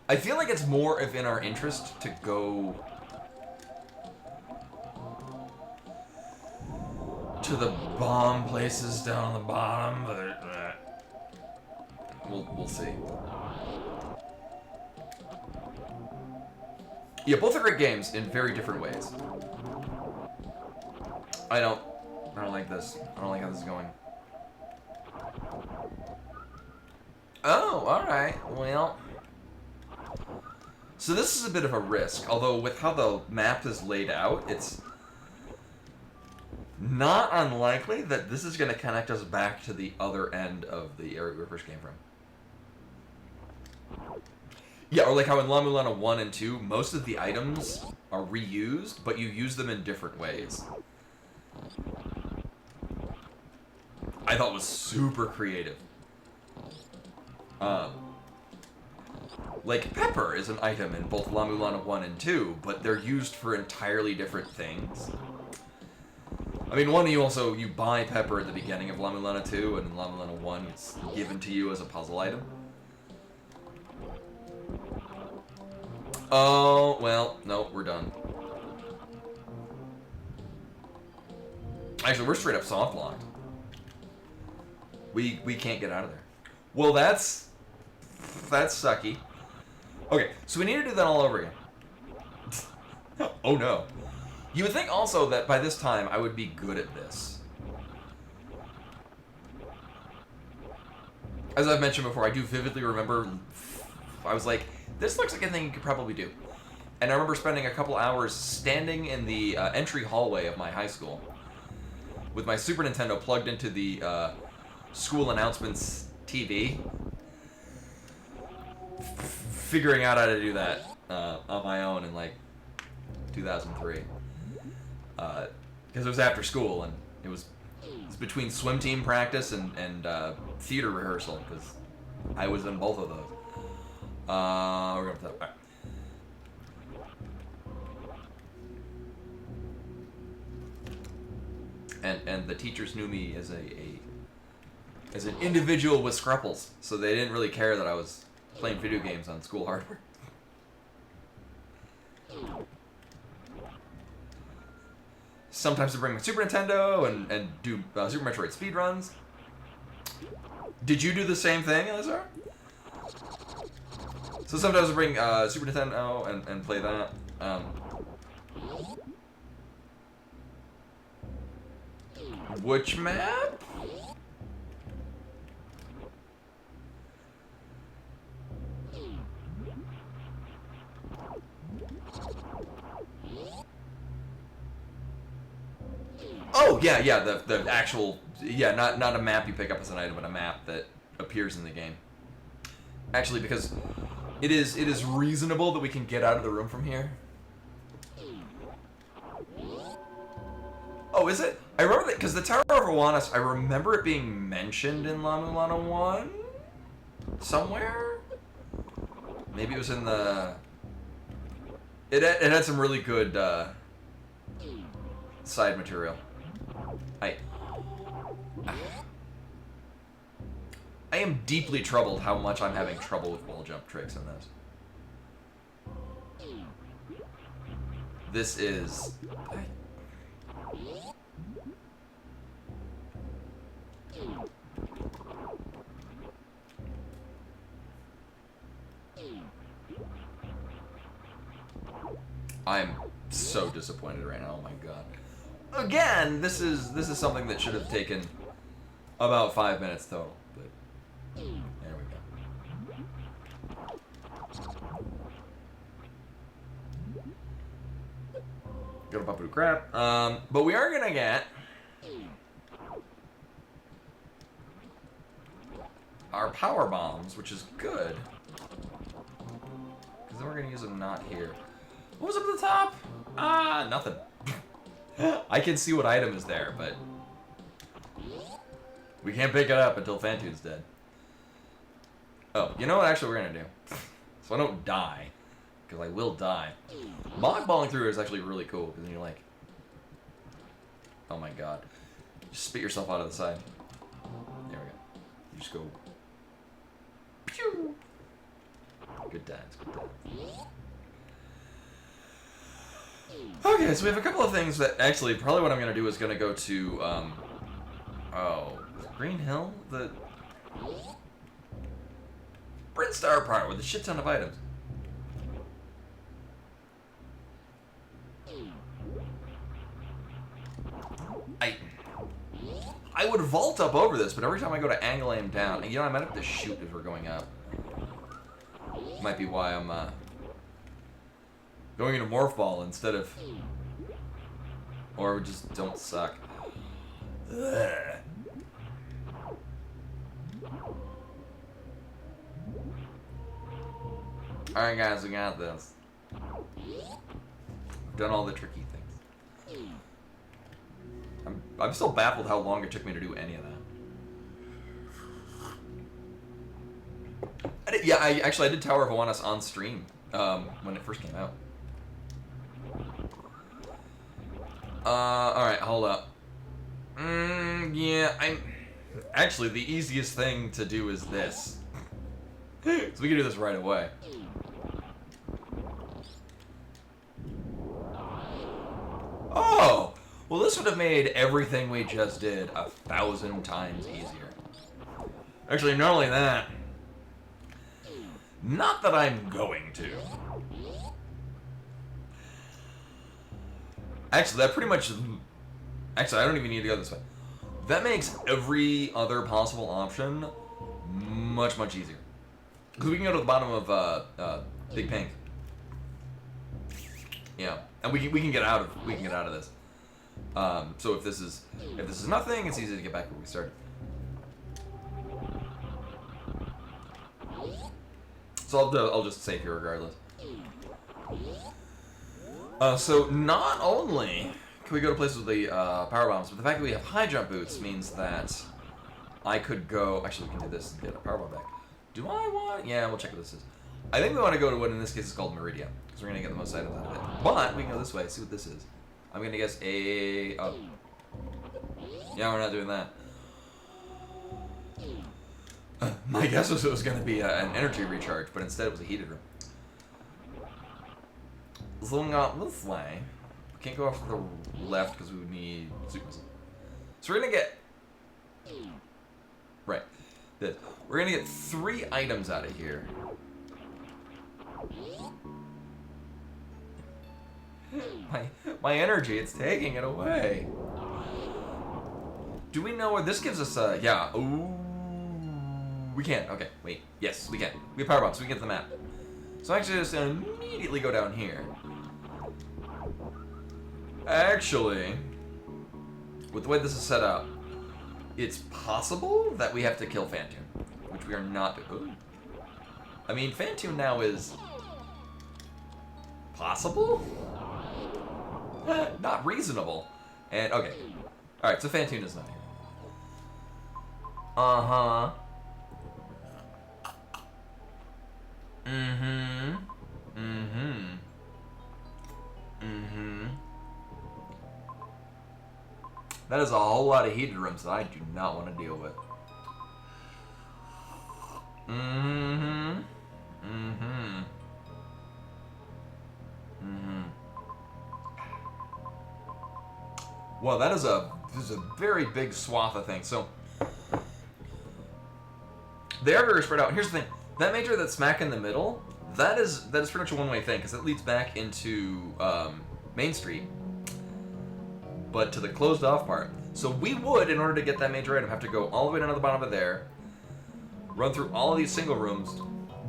I feel like it's more of in our interest to go to the bomb places down on the bottom, but we'll see. Yeah, both are great games in very different ways. I don't like this. I don't like how this is going. Oh, alright. Well. So this is a bit of a risk, although with how the map is laid out, it's not unlikely that this is going to connect us back to the other end of the area we first came from. Yeah, or like how in La Mulana 1 and 2, most of the items are reused, but you use them in different ways. I thought was super creative. Like, pepper is an item in both La Mulana 1 and 2, but they're used for entirely different things. I mean, one, you buy pepper at the beginning of La Mulana 2, and in La Mulana 1, it's given to you as a puzzle item. Oh, well, no, we're done. Actually, we're straight up soft locked. We can't get out of there. Well, that's sucky. Okay, so we need to do that all over again. Oh no. You would think also that by this time I would be good at this. As I've mentioned before, I do vividly remember, I was like, this looks like a thing you could probably do. And I remember spending a couple hours standing in the entry hallway of my high school with my Super Nintendo plugged into the school announcements TV, figuring out how to do that on my own in like 2003. Because it was after school and it was between swim team practice and theater rehearsal, because I was in both of those. We're going to that. Right. And the teachers knew me as an individual with scruples, so they didn't really care that I was playing video games on school hardware. Sometimes I bring my Super Nintendo and do Super Metroid speedruns. Did you do the same thing, Elazar? So sometimes I bring Super Nintendo and play that. Which map? Oh yeah, the actual, not a map you pick up as an item, but a map that appears in the game. Actually, because it is reasonable that we can get out of the room from here. Oh, is it? I remember that, because the Tower of Awanas, I remember it being mentioned in La Mulana 1? Somewhere? Maybe it was in the... It had some really good side material. I am deeply troubled how much I'm having trouble with wall jump tricks in this. This is... I'm so disappointed right now. Oh my god. Again, this is something that should have taken about 5 minutes total. But there we go. Go to Papu crap. But we are gonna get our power bombs, which is good. Because then we're gonna use them not here. What was up at the top? Nothing. I can see what item is there, but we can't pick it up until Fantoon's dead. Oh, you know what actually we're gonna do? So I don't die, because I will die. Mockballing through is actually really cool, because then you're like, oh my god. Just spit yourself out of the side. There we go. You just go. Pew! Good times, good times. Okay, so we have a couple of things that actually probably what I'm gonna do is gonna go to Green Hill? The Brinstar part with a shit ton of items. I would vault up over this, but every time I go to angle aim down, and you know, I might have to shoot as we're going up. Might be why I'm going into Morph Ball instead of, or we just don't suck. Ugh. Alright guys, we got this. We've done all the tricky things. I'm still baffled how long it took me to do any of that. I did Tower of Awanas on stream when it first came out. Alright, hold up. Actually, the easiest thing to do is this. So we can do this right away. Oh! Well, this would have made everything we just did 1,000 times easier. Actually, not only that. Not that I'm going to. Actually, that pretty much... Actually, I don't even need to go this way. That makes every other possible option much, much easier. Because we can go to the bottom of Big Pink. Yeah, and we can get out of this. So if this is nothing, it's easy to get back where we started. So I'll just save here regardless. So not only can we go to places with the power bombs, but the fact that we have high jump boots means that I could go. Actually, we can do this and get a power bomb back. Do I want? Yeah, we'll check what this is. I think we want to go to what in this case is called Meridia, because we're gonna get the most items out of it. But we can go this way. See what this is. I'm gonna guess a. Oh. Yeah, we're not doing that. My guess was it was gonna be an energy recharge, but instead it was a heated room. So we got this way. We can't go off to the left because we would need super missile. So we're gonna get. Right. This. We're gonna get 3 items out of here. My energy, it's taking it away. Do we know where this gives us a... Yeah. Ooh. We can. Okay, wait. Yes, we can. We have power bombs, so we can get the map. So actually, just gonna immediately go down here. Actually, with the way this is set up, it's possible that we have to kill Phantoon, which we are not doing. I mean, Phantoon now is... possible? Not reasonable. And, okay. Alright, so Phantoon is not here. Uh-huh. Mm-hmm. Mm-hmm. Mm-hmm. That is a whole lot of heated rooms that I do not want to deal with. Mm-hmm. Mm-hmm. Mm-hmm. Well, that is a very big swath of things. So they are very spread out. Here's the thing: that major that's smack in the middle, that is pretty much a one-way thing because it leads back into Main Street, but to the closed-off part. So we would, in order to get that major item, have to go all the way down to the bottom of there, run through all of these single rooms,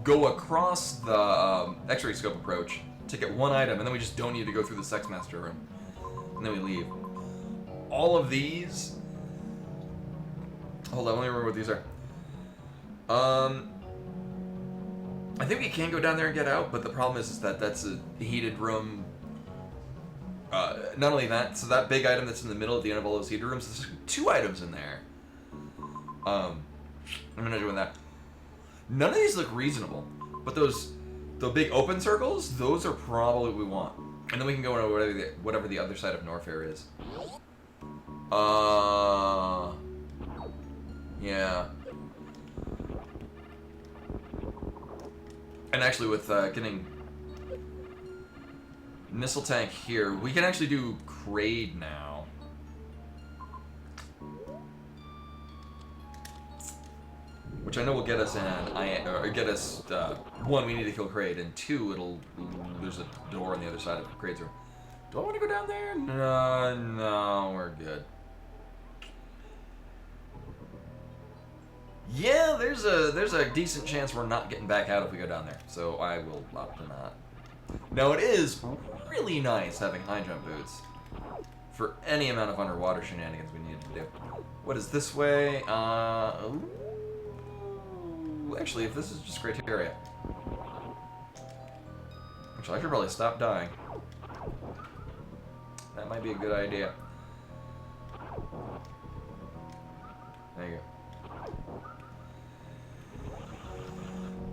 go across the X-ray scope approach to get one item, and then we just don't need to go through the Sex Master room, and then we leave. All of these. Hold on, let me remember what these are. I think we can go down there and get out, but the problem is that that's a heated room. Not only that, so that big item that's in the middle at the end of all those heated rooms, there's 2 items in there. I'm not doing that. None of these look reasonable, but the big open circles, those are probably what we want. And then we can go into whatever the other side of Norfair is. Yeah. And actually, with getting missile tank here, we can actually do Kraid now. Which I know will get us get us, one, we need to kill Kraid, and two, there's a door on the other side of Kraid's room. Do I want to go down there? No, we're good. Yeah, there's a decent chance we're not getting back out if we go down there, so I will opt to not. Now, it is really nice having high jump boots for any amount of underwater shenanigans we need to do. What is this way? Actually, if this is just criteria. Actually, I should probably stop dying. That might be a good idea. There you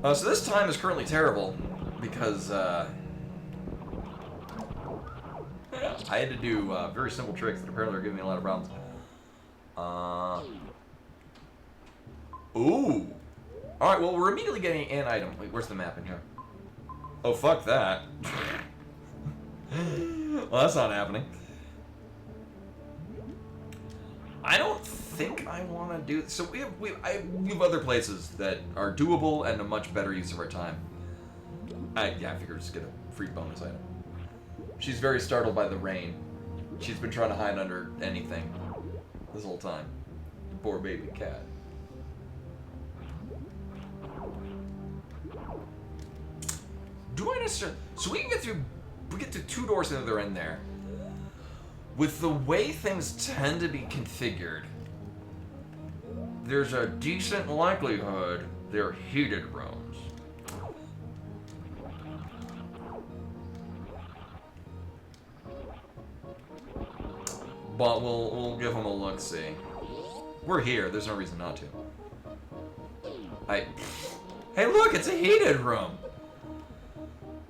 go. So this time is currently terrible because I had to do very simple tricks that apparently are giving me a lot of problems. Ooh. Alright, well, we're immediately getting an item. Wait, where's the map in here? Oh, fuck that. Well, that's not happening. I don't think I want to do... So we have other places that are doable and a much better use of our time. I figured just get a free bonus item. She's very startled by the rain. She's been trying to hide under anything this whole time. Poor baby cat. Do I necessarily... So we can get through... We get to two doors into the other end there. With the way things tend to be configured, there's a decent likelihood they're heated rooms. But we'll give them a look-see. We're here. There's no reason not to. Hey, look! It's a heated room!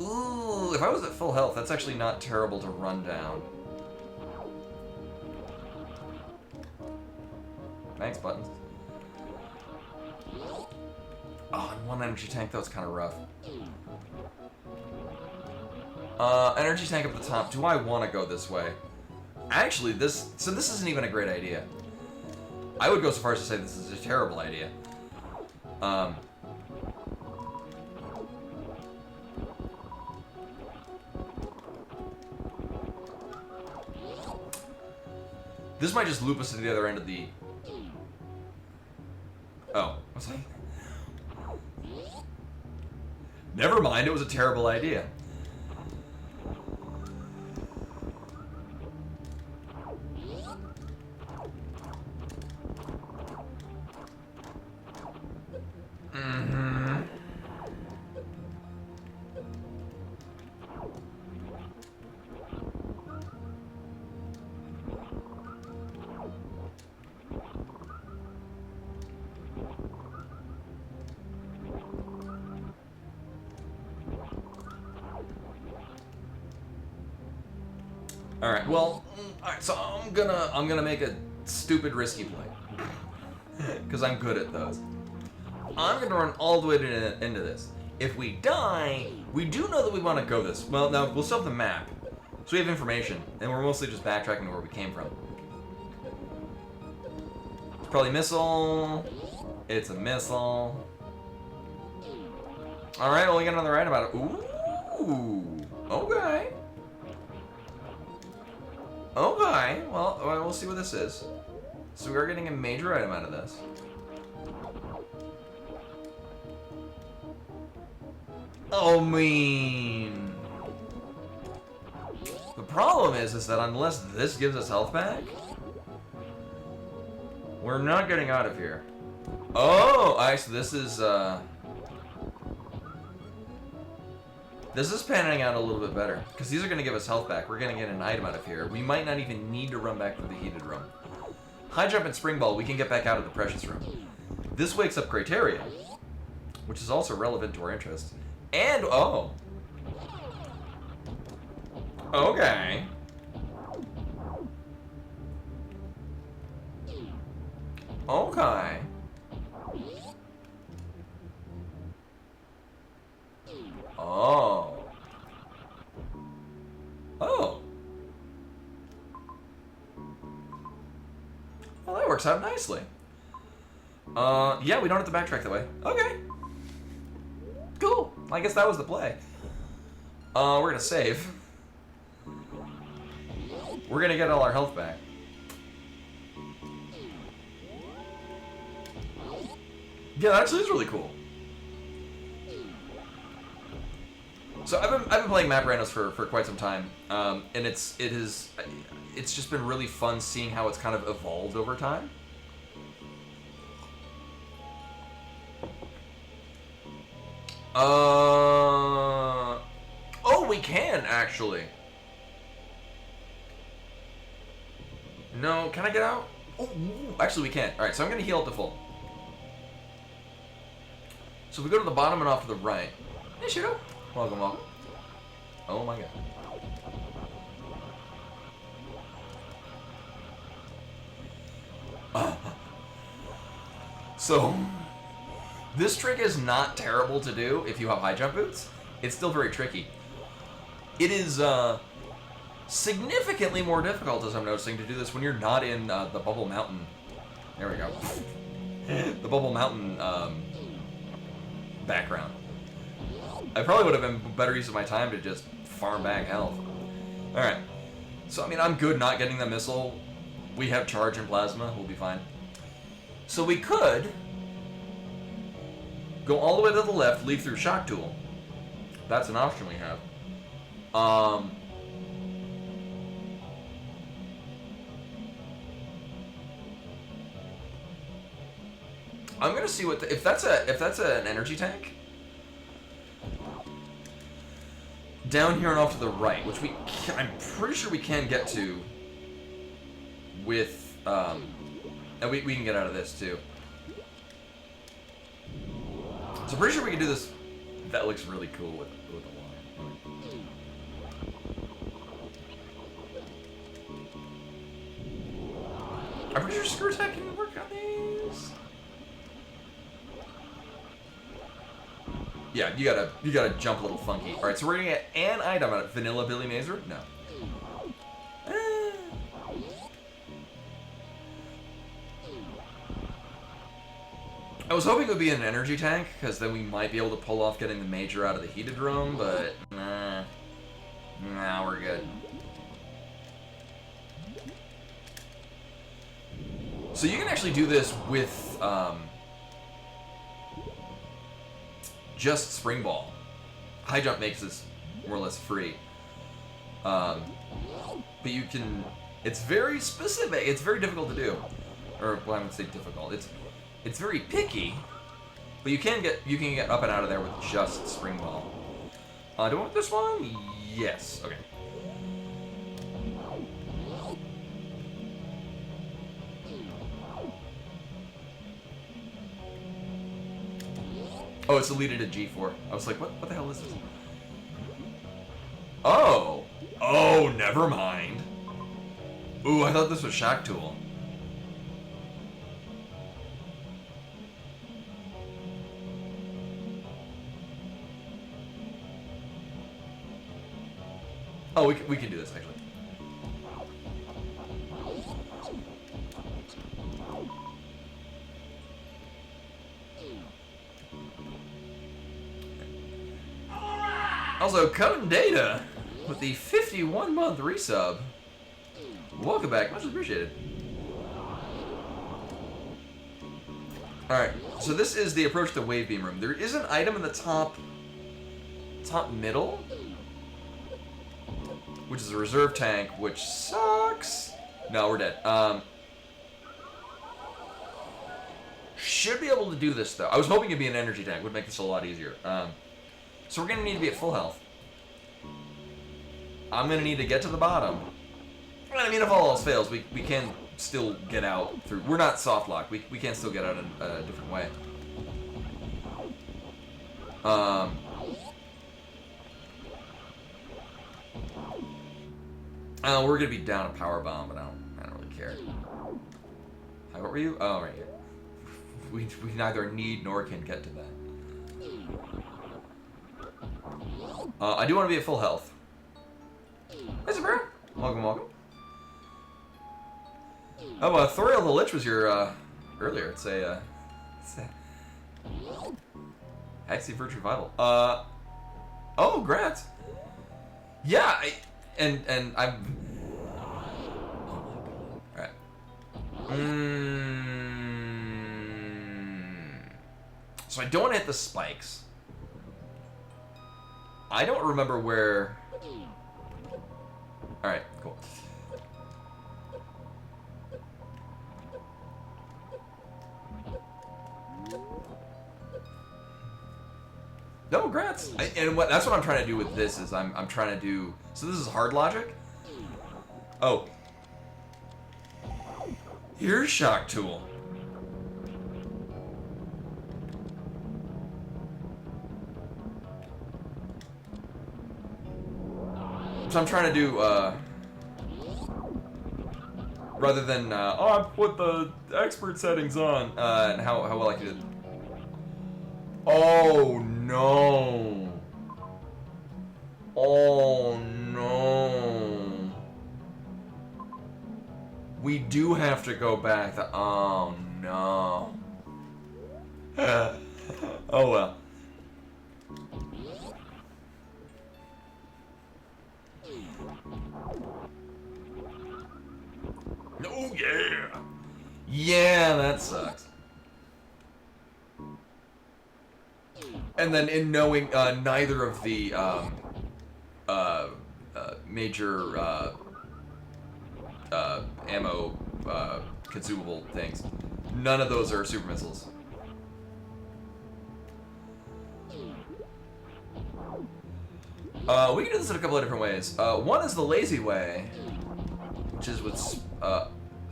Ooh, if I was at full health, that's actually not terrible to run down. Thanks, buttons. Oh, and one energy tank, that was kind of rough. Energy tank up at the top. Do I want to go this way? Actually, this isn't even a great idea. I would go so far as to say this is a terrible idea. This might just loop us to the other end of the... Oh. What's that? Never mind, it was a terrible idea. Alright, well, alright, so I'm gonna make a stupid risky play. Because I'm good at those. I'm gonna run all the way into this. If we die, we do know that we want to go this. Well, now, we'll still have the map. So we have information, and we're mostly just backtracking to where we came from. It's probably missile. It's a missile. Alright, well, we got another item out of it. Ooh, okay. Okay, well, we'll see what this is. So we are getting a major item out of this. Oh, mean. The problem is that unless this gives us health back, we're not getting out of here. Oh, so this is panning out a little bit better, because these are going to give us health back. We're going to get an item out of here. We might not even need to run back to the heated room. High jump and spring ball, we can get back out of the precious room. This wakes up criteria, which is also relevant to our interests. And, oh. Okay. Okay. works out nicely. Yeah, we don't have to backtrack that way. Okay. Cool. I guess that was the play. We're gonna save. We're gonna get all our health back. Yeah, that actually is really cool. So I've been playing Map Randos for quite some time, and it's just been really fun seeing how it's kind of evolved over time. Oh, we can actually. No, can I get out? Oh, actually we can. All right, so I'm gonna heal up to full. So we go to the bottom and off to the right. Hey, Shudo. Welcome, welcome. Oh my god. So, this trick is not terrible to do if you have high jump boots. It's still very tricky. It is significantly more difficult, as I'm noticing, to do this when you're not in the Bubble Mountain. There we go. The Bubble Mountain background. I probably would have been better use of my time to just farm back health. Alright. So, I mean, I'm good not getting the missile. We have charge and plasma. We'll be fine. So we could go all the way to the left, leave through Shock Tool. That's an option we have. I'm gonna see what if that's an energy tank. Down here and off to the right, which I'm pretty sure we can get to with and we can get out of this too. So pretty sure we can do this. That looks really cool with the line. I'm pretty sure Screw Attack can work on these. Yeah, you gotta jump a little funky. All right, so we're gonna get an item out of Vanilla Billy Mazer. No. I was hoping it would be an energy tank, because then we might be able to pull off getting the Major out of the heated room, but nah, we're good. So you can actually do this with just Spring Ball. High jump makes this more or less free. But you can, it's very specific, it's very difficult to do. Or, well, I would say difficult. It's very picky, but you can get up and out of there with just Spring Ball. Do I want this one? Yes. Okay. Oh, it's deleted at G4. I was like, what the hell is this? Oh! Oh, never mind. Ooh, I thought this was Shock Tool. Oh, we can do this, actually. Also, Code Data with the 51-month resub. Welcome back, much appreciated. Alright, so this is the approach to Wave Beam Room. There is an item in the top middle, which is a reserve tank, which sucks. No, we're dead. Should be able to do this, though. I was hoping it'd be an energy tank. Would make this a lot easier. So we're going to need to be at full health. I'm going to need to get to the bottom. I mean, if all else fails, we can still get out through... We're not soft locked. We can still get out in a different way. We're going to be down a power bomb, but I don't really care. Hi, what were you? Oh, right here. We neither need nor can get to that. I do want to be at full health. Hey, Sabra. Welcome, welcome. Oh, Thoriel the Lich was your, earlier. It's a Hexy Virtue Vital. Oh, Grats. Yeah, and I'm... Alright. So I don't want to hit the spikes. I don't remember where... Alright, cool. No, grats. That's what I'm trying to do with this is I'm trying to do. So this is hard logic. Oh, here's Shock Tool. So I'm trying to do rather than oh, I put the expert settings on and how well I can do it. Oh no. Oh no. We do have to go back. Oh no. Oh well. Oh yeah. Yeah, that sucks. And then in knowing neither of the major ammo consumable things, none of those are super missiles. We can do this in a couple of different ways. One is the lazy way, which is with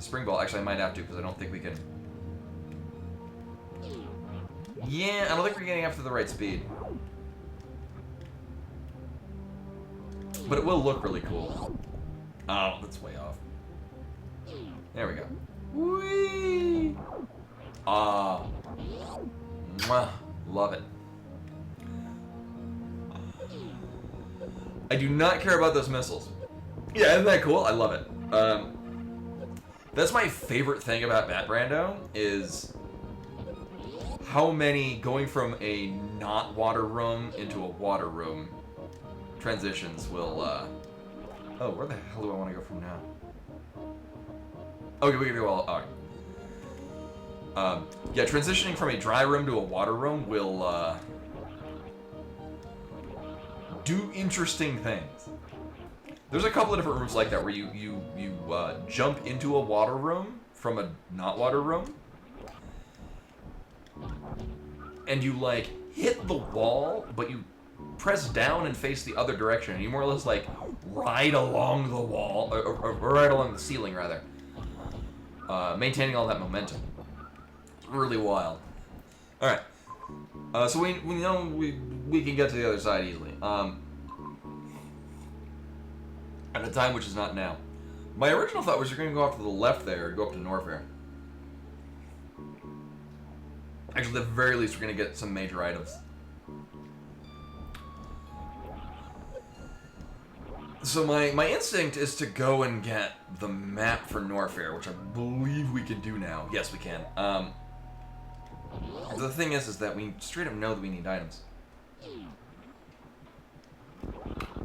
Spring Ball. Actually, I might have to because I don't think we can. Yeah, I don't think we're getting after the right speed. But it will look really cool. Oh, that's way off. There we go. Whee! Ah. Mwah. Love it. I do not care about those missiles. Yeah, isn't that cool? I love it. That's my favorite thing about Bat Brando is how many going from a not water room into a water room transitions will oh, where the hell do I want to go from now? Okay, we can go all yeah, transitioning from a dry room to a water room will do interesting things. There's a couple of different rooms like that where you jump into a water room from a not water room, and you like hit the wall, but you press down and face the other direction, and you more or less like ride along the wall, or ride along the ceiling rather, maintaining all that momentum. It's really wild. All right, so we know we can get to the other side easily. At a time which is not now. My original thought was you're going to go off to the left there and go up to Norfair. Actually, at the very least, we're going to get some major items. So my instinct is to go and get the map for Norfair, which I believe we can do now. Yes, we can. The thing is that we straight up know that we need items.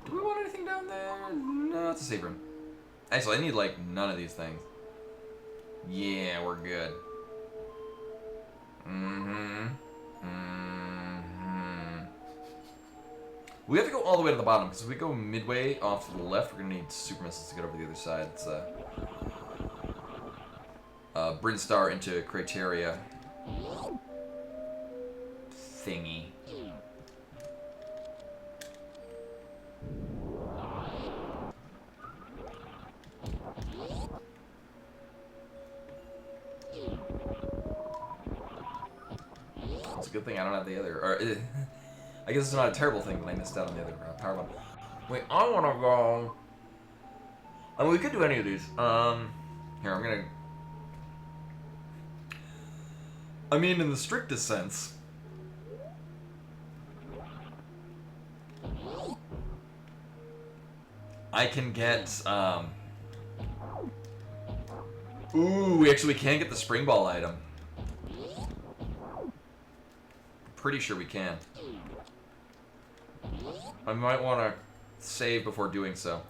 Do we want anything down there? No, it's a save room. Actually, I need, like, none of these things. Yeah, we're good. We have to go all the way to the bottom, because if we go midway off to the left, we're going to need super missiles to get over the other side. It's Brinstar into Criteria thingy. It's a good thing I don't have the other. Or, I guess it's not a terrible thing that I missed out on the other power one. Wait, I want to go. I mean, we could do any of these. Here, I'm gonna. I mean, in the strictest sense. I can get, Ooh, we can get the spring ball item. Pretty sure we can. I might want to save before doing so.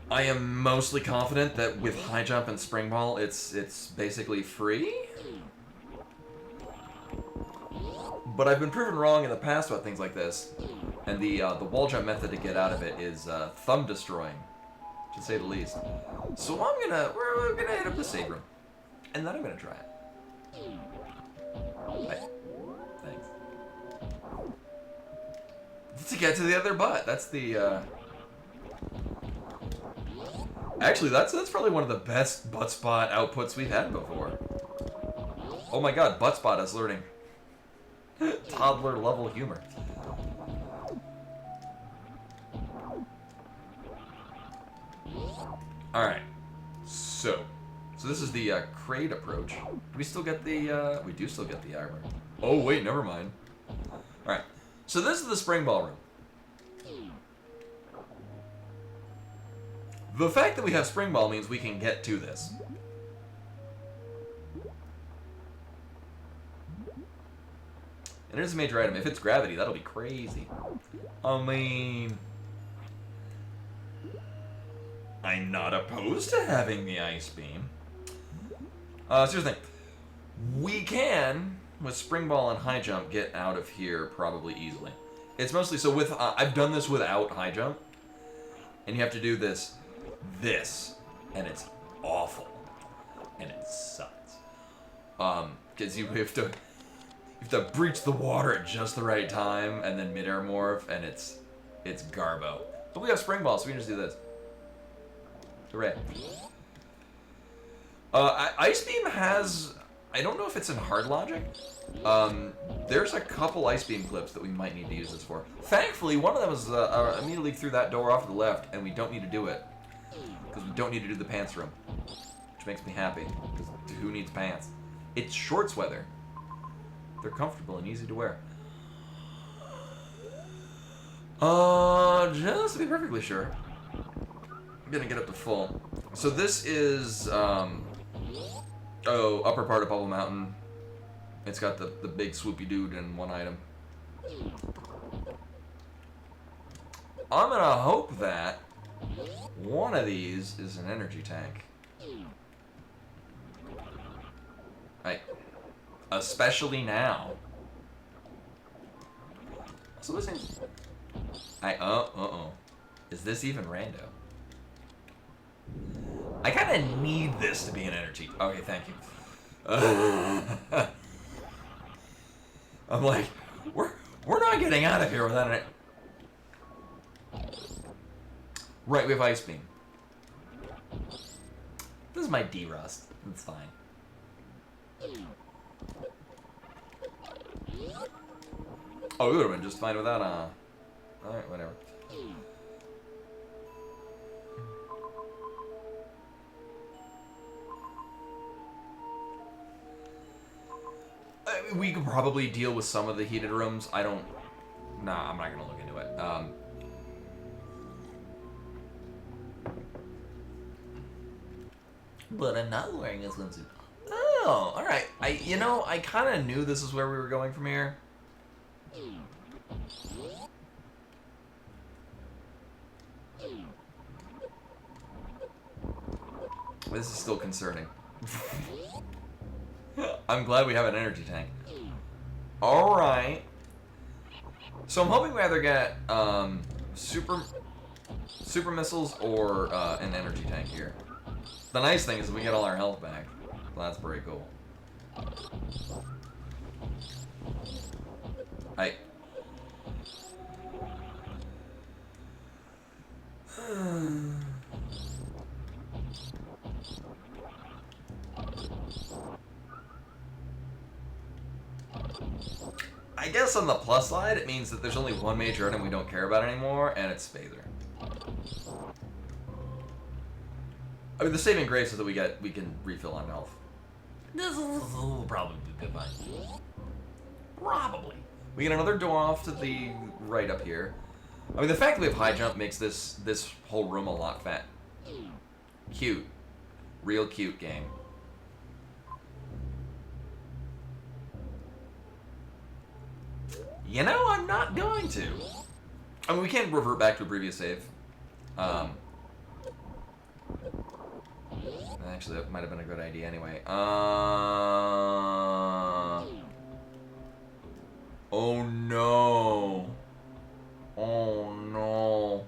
I am mostly confident that with high jump and spring ball, it's basically free. But I've been proven wrong in the past about things like this, and the wall jump method to get out of it is thumb destroying, to say the least. So we're gonna hit up the save room, and then I'm gonna try it. Right. Thanks. To get to the other butt, that's the. Actually, that's probably one of the best butt spot outputs we've had before. Oh my god, butt spot is learning. Toddler level humor. Alright. So this is the crate approach. Do we still get the, we do still get the armor. Oh wait, never mind. Alright. So this is the spring ball room. The fact that we have spring ball means we can get to this. And it is a major item. If it's gravity, that'll be crazy. I mean, I'm not opposed to having the ice beam. So here's the thing. We can, with spring ball and high jump, get out of here probably easily. It's mostly, so with, I've done this without high jump. And you have to do this, and it's awful. And it sucks. Because you have to breach the water at just the right time, and then mid-air morph, and it's garbo. But we have spring ball, so we can just do this. Hooray. Ice Beam has... I don't know if it's in hard logic. There's a couple Ice Beam clips that we might need to use this for. Thankfully, one of them is immediately through that door off to the left, and we don't need to do it. Because we don't need to do the pants room. Which makes me happy, because who needs pants? It's shorts weather. They're comfortable and easy to wear. Just to be perfectly sure, I'm gonna get up to full. So this is, upper part of Bubble Mountain. It's got the big swoopy dude in one item. I'm gonna hope that one of these is an energy tank. Right. Especially now. So listen. Is this even rando? I kind of need this to be an energy. Okay, thank you. I'm like, we're not getting out of here without it. Right, we have Ice Beam. This is my D-Rust. It's fine. Oh, we would have been just fine without, alright, whatever. We could probably deal with some of the heated rooms. Nah, I'm not gonna look into it. But I'm not wearing a swimsuit. Oh, alright. I kind of knew this is where we were going from here. This is still concerning. I'm glad we have an energy tank. Alright. So I'm hoping we either get super missiles or an energy tank here. The nice thing is we get all our health back. So that's pretty cool. Hi. I guess on the plus side, it means that there's only one major item we don't care about anymore, and it's Phaser. I mean, the saving grace is that we can refill on health. This will probably be fine. Probably. We get another door off to the right up here. I mean, the fact that we have high jump makes this whole room a lot cute. Real cute game. You know, I'm not going to. I mean, we can revert back to a previous save. Actually, that might have been a good idea anyway. Oh no. Oh no.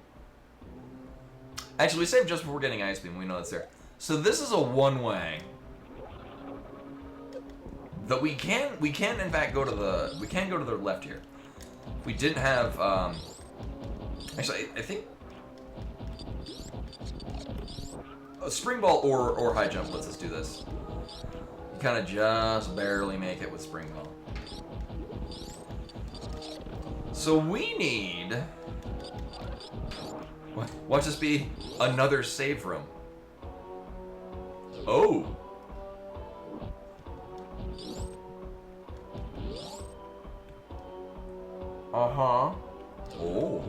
Actually, we saved just before getting Ice Beam. We know that's there. So this is a one-way. That we can in fact go to the left here. We didn't have actually I think a spring ball or high jump lets us do this. You kind of just barely make it with spring ball. So we need. Watch this be another save room. Oh. Uh-huh. Oh.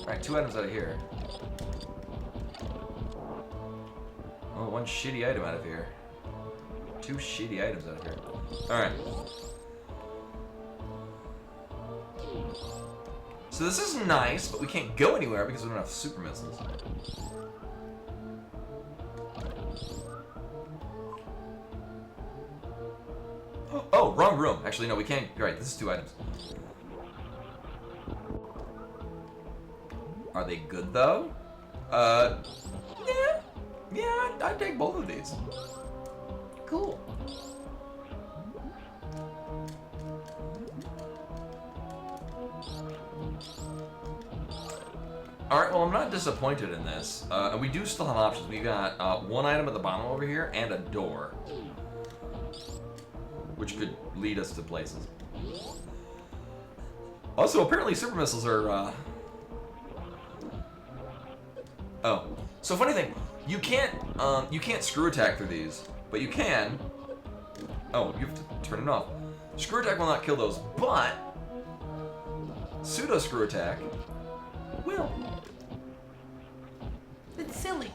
Alright, 2 items out of here. Oh, 1 shitty item out of here. 2 shitty items out of here. Alright. So this is nice, but we can't go anywhere because we don't have super missiles. Oh, wrong room. Actually, no, we can't. Right, this is 2 items. Are they good, though? Yeah. Yeah, I'd take both of these. Cool. Alright, well, I'm not disappointed in this. And we do still have options. We got 1 item at the bottom over here and a door, which could lead us to places. Also, apparently super missiles are, Oh. So, funny thing, you can't screw attack through these, but you can... Oh, you have to turn it off. Screw attack will not kill those, but... Pseudo screw attack will. It's silly.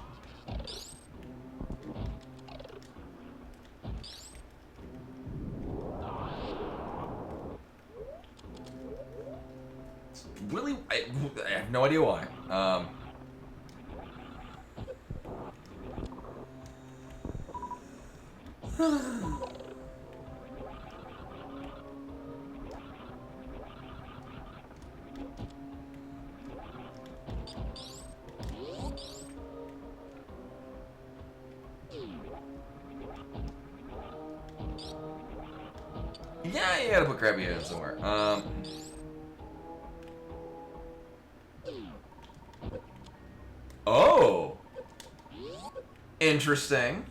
Really, I have no idea why. Yeah, you gotta put Krabby in somewhere. Oh! Interesting.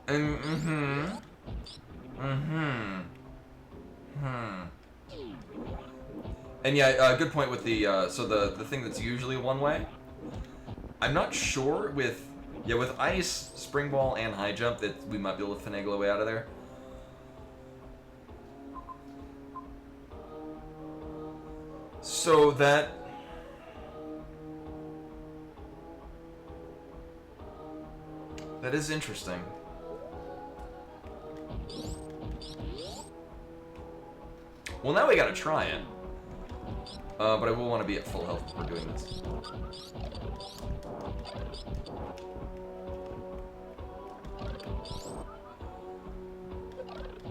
And yeah, good point with the, so the thing that's usually one way. I'm not sure with ice, spring ball, and high jump that we might be able to finagle our way out of there. So that is interesting. Well, now we gotta try it. But I will want to be at full health before doing this.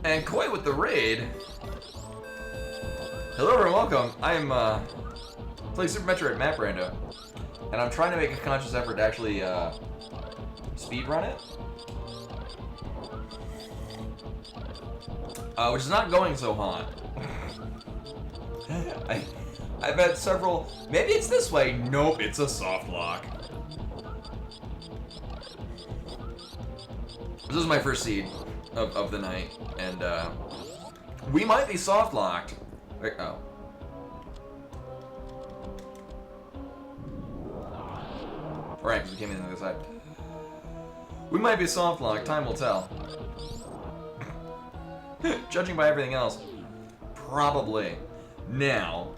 And Koi with the raid. Hello and welcome. I'm playing Super Metroid Map Rando, and I'm trying to make a conscious effort to actually speedrun it, which is not going so hot. I've had several. Maybe it's this way. Nope, it's a soft lock. This is my first seed of the night, and we might be soft locked. Wait, oh. Right, because we came in on the other side. We might be soft locked. Time will tell. Judging by everything else, probably. Now,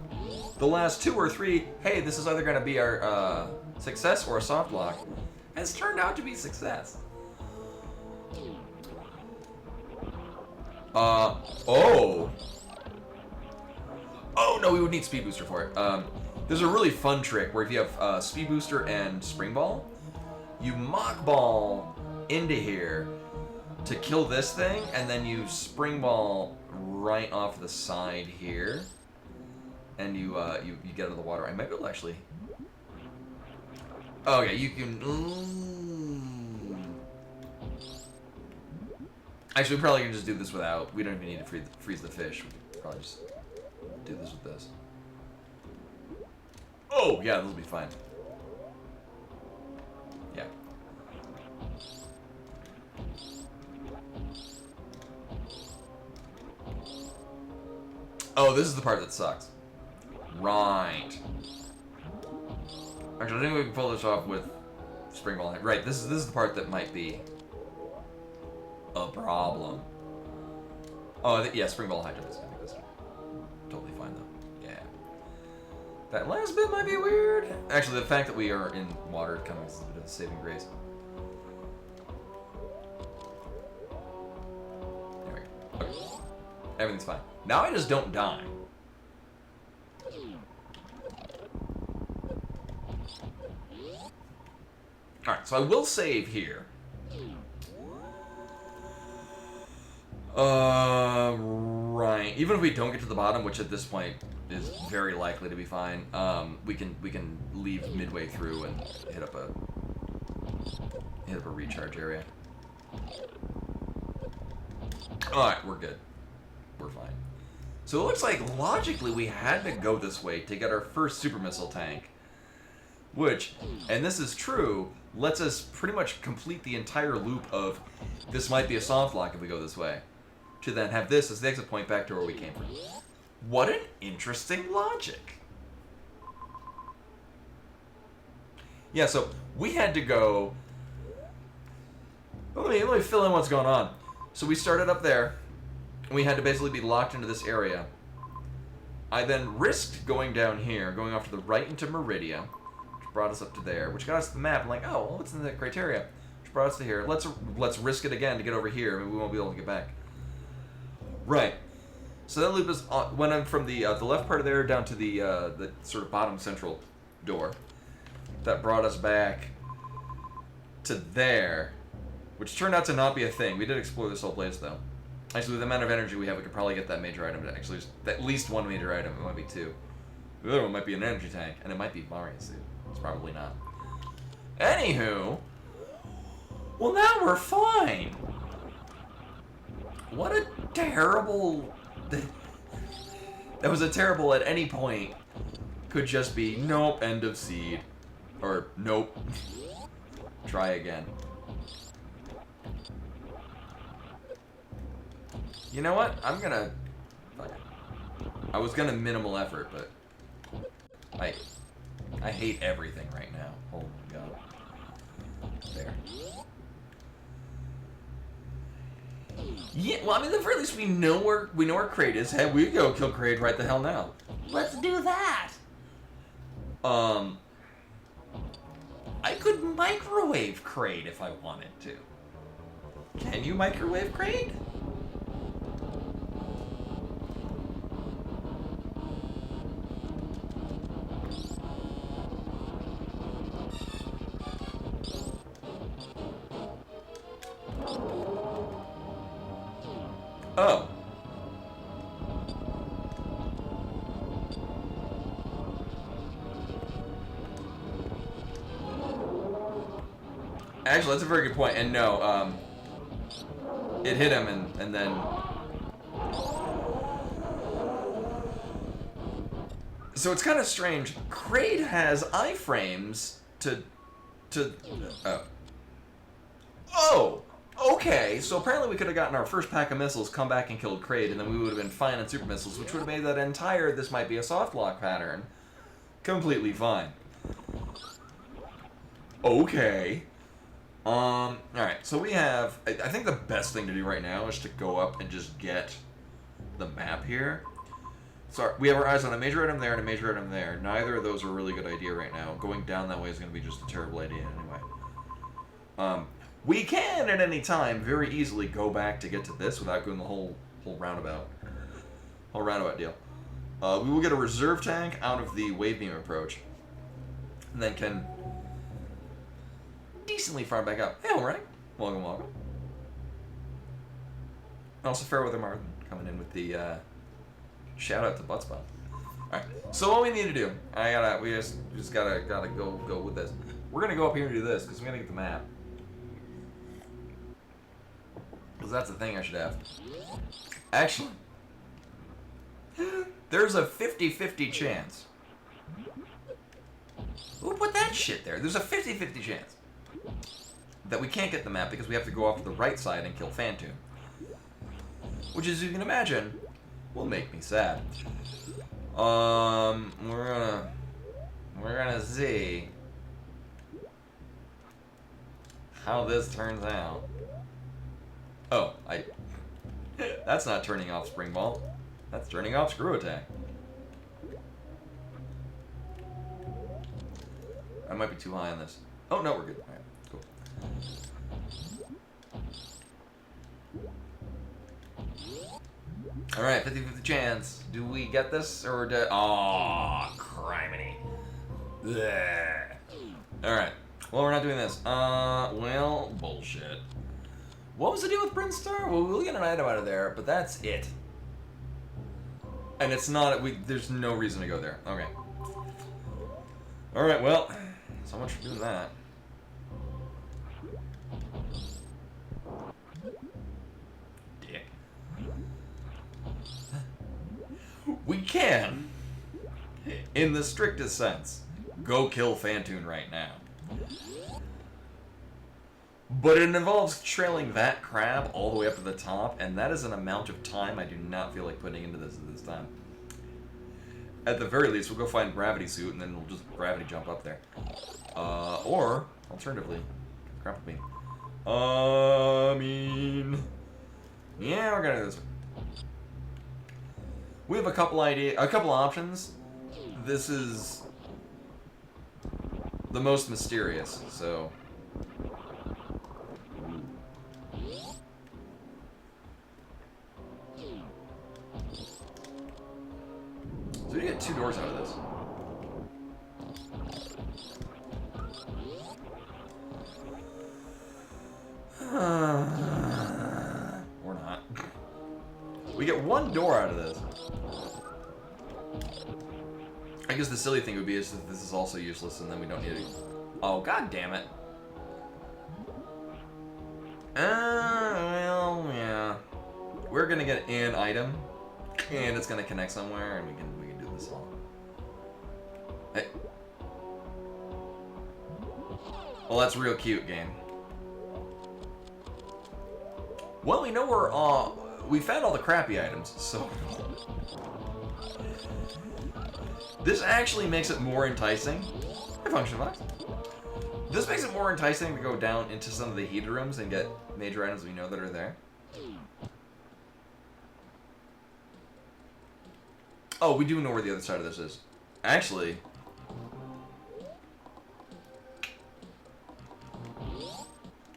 the last 2 or 3, hey, this is either going to be our success or a soft lock, has turned out to be success. Oh. Oh, no, we would need Speed Booster for it. There's a really fun trick where if you have Speed Booster and Spring Ball, you Mach Ball into here to kill this thing, and then you Spring Ball right off the side here, and you get out of the water. I might be able to actually... Oh, yeah, you can... Actually, we probably can just do this without... We don't even need to freeze the fish. We can probably just do this with this. Oh, yeah, this will be fine. Yeah. Oh, this is the part that sucks. Right. Actually, I think we can pull this off with Spring Ball. Right, this is the part that might be a problem. Oh, yeah, Spring Ball high jump is gonna make this totally fine though. Yeah. That last bit might be weird. Actually, the fact that we are in water coming is a bit of a saving grace. There we go. Okay. Everything's fine. Now I just don't die. Alright, so I will save here. Right. Even if we don't get to the bottom, which at this point is very likely to be fine, we can leave midway through and hit up a recharge area. Alright, we're good. We're fine. So it looks like logically we had to go this way to get our first super missile tank. Which, and this is true, lets us pretty much complete the entire loop of this might be a soft lock if we go this way. To then have this as the exit point back to where we came from. What an interesting logic. Yeah, so we had to go... Let me fill in what's going on. So we started up there. We had to basically be locked into this area. I then risked going down here, going off to the right into Meridia, which brought us up to there, which got us the map. I'm like, oh, well, what's in the criteria? Which brought us to here. Let's risk it again to get over here. I mean, we won't be able to get back. Right. So that loop is went on from the left part of there down to the sort of bottom central door. That brought us back to there, which turned out to not be a thing. We did explore this whole place though. Actually, with the amount of energy we have, we could probably get that major item. Actually, at least one major item. It might be 2. The other one might be an energy tank, and it might be Mario's suit. It's probably not. Anywho, well now we're fine. What a terrible... That was a terrible at any point. Could just be, nope, end of seed. Or, nope. Try again. You know what? I'm gonna... Fuck it. I was gonna minimal effort, but... I hate everything right now. Oh my god. There. Yeah, well, I mean, at the very least, we know where Kraid is. Hey, we go kill Kraid right the hell now. Let's do that. I could microwave Kraid if I wanted to. Can you microwave Kraid? Oh. Actually, that's a very good point. And no, it hit him and then... So it's kind of strange. Kraid has iframes to... Oh! Okay, so apparently we could have gotten our first pack of missiles, come back and killed Kraid, and then we would have been fine on super missiles, which would have made that entire this might be a soft lock pattern completely fine. Okay. Alright, so we have... I think the best thing to do right now is to go up and just get the map here. So we have our eyes on a major item there and a major item there. Neither of those are a really good idea right now. Going down that way is going to be just a terrible idea anyway. We can, at any time, very easily go back to get to this without going the whole roundabout. Whole roundabout deal. We will get a reserve tank out of the wave beam approach. And then can decently farm back up. Hey, alright. Welcome, welcome. Also, Fairweather Martin coming in with the shout out to Buttspot. Alright, so what we need to do, we just gotta go with this. We're gonna go up here and do this, because we're gonna get the map. Because that's the thing I should have. Actually, there's a 50-50 chance. Who put that shit there? There's a 50-50 chance that we can't get the map because we have to go off to the right side and kill Phantoon. Which, as you can imagine, will make me sad. We're gonna see how this turns out. Oh, that's not turning off Spring Ball. That's turning off Screw Attack. I might be too high on this. Oh, no, we're good. Alright, cool. Alright, 50-50 chance. Do we get this, or do... Aw, criminy. Alright. Well, we're not doing this. Well, bullshit. What was the deal with Brinstar? Well, we'll get an item out of there, but that's it. And it's not... there's no reason to go there. Okay. Alright, well... So much for doing that. Dick. We can, in the strictest sense, go kill Phantoon right now. But it involves trailing that crab all the way up to the top, and that is an amount of time I do not feel like putting into this at this time. At the very least, we'll go find Gravity Suit, and then we'll just gravity jump up there. Or, alternatively, Grapple Beam. Yeah, we're gonna do this one. We have a couple options. This is the most mysterious, so... So we get 2 doors out of this. Or not. We get 1 door out of this. I guess the silly thing would be is that this is also useless and then we don't need it. Oh, god damn it. Well, yeah. We're gonna get an item, and it's gonna connect somewhere, and we can do this all. Hey. Well, that's real cute, game. Well, we know we found all the crappy items, so... This actually makes it more enticing. Hey, Function Box. This makes it more enticing to go down into some of the heated rooms and get major items we know that are there. Oh, we do know where the other side of this is. Actually...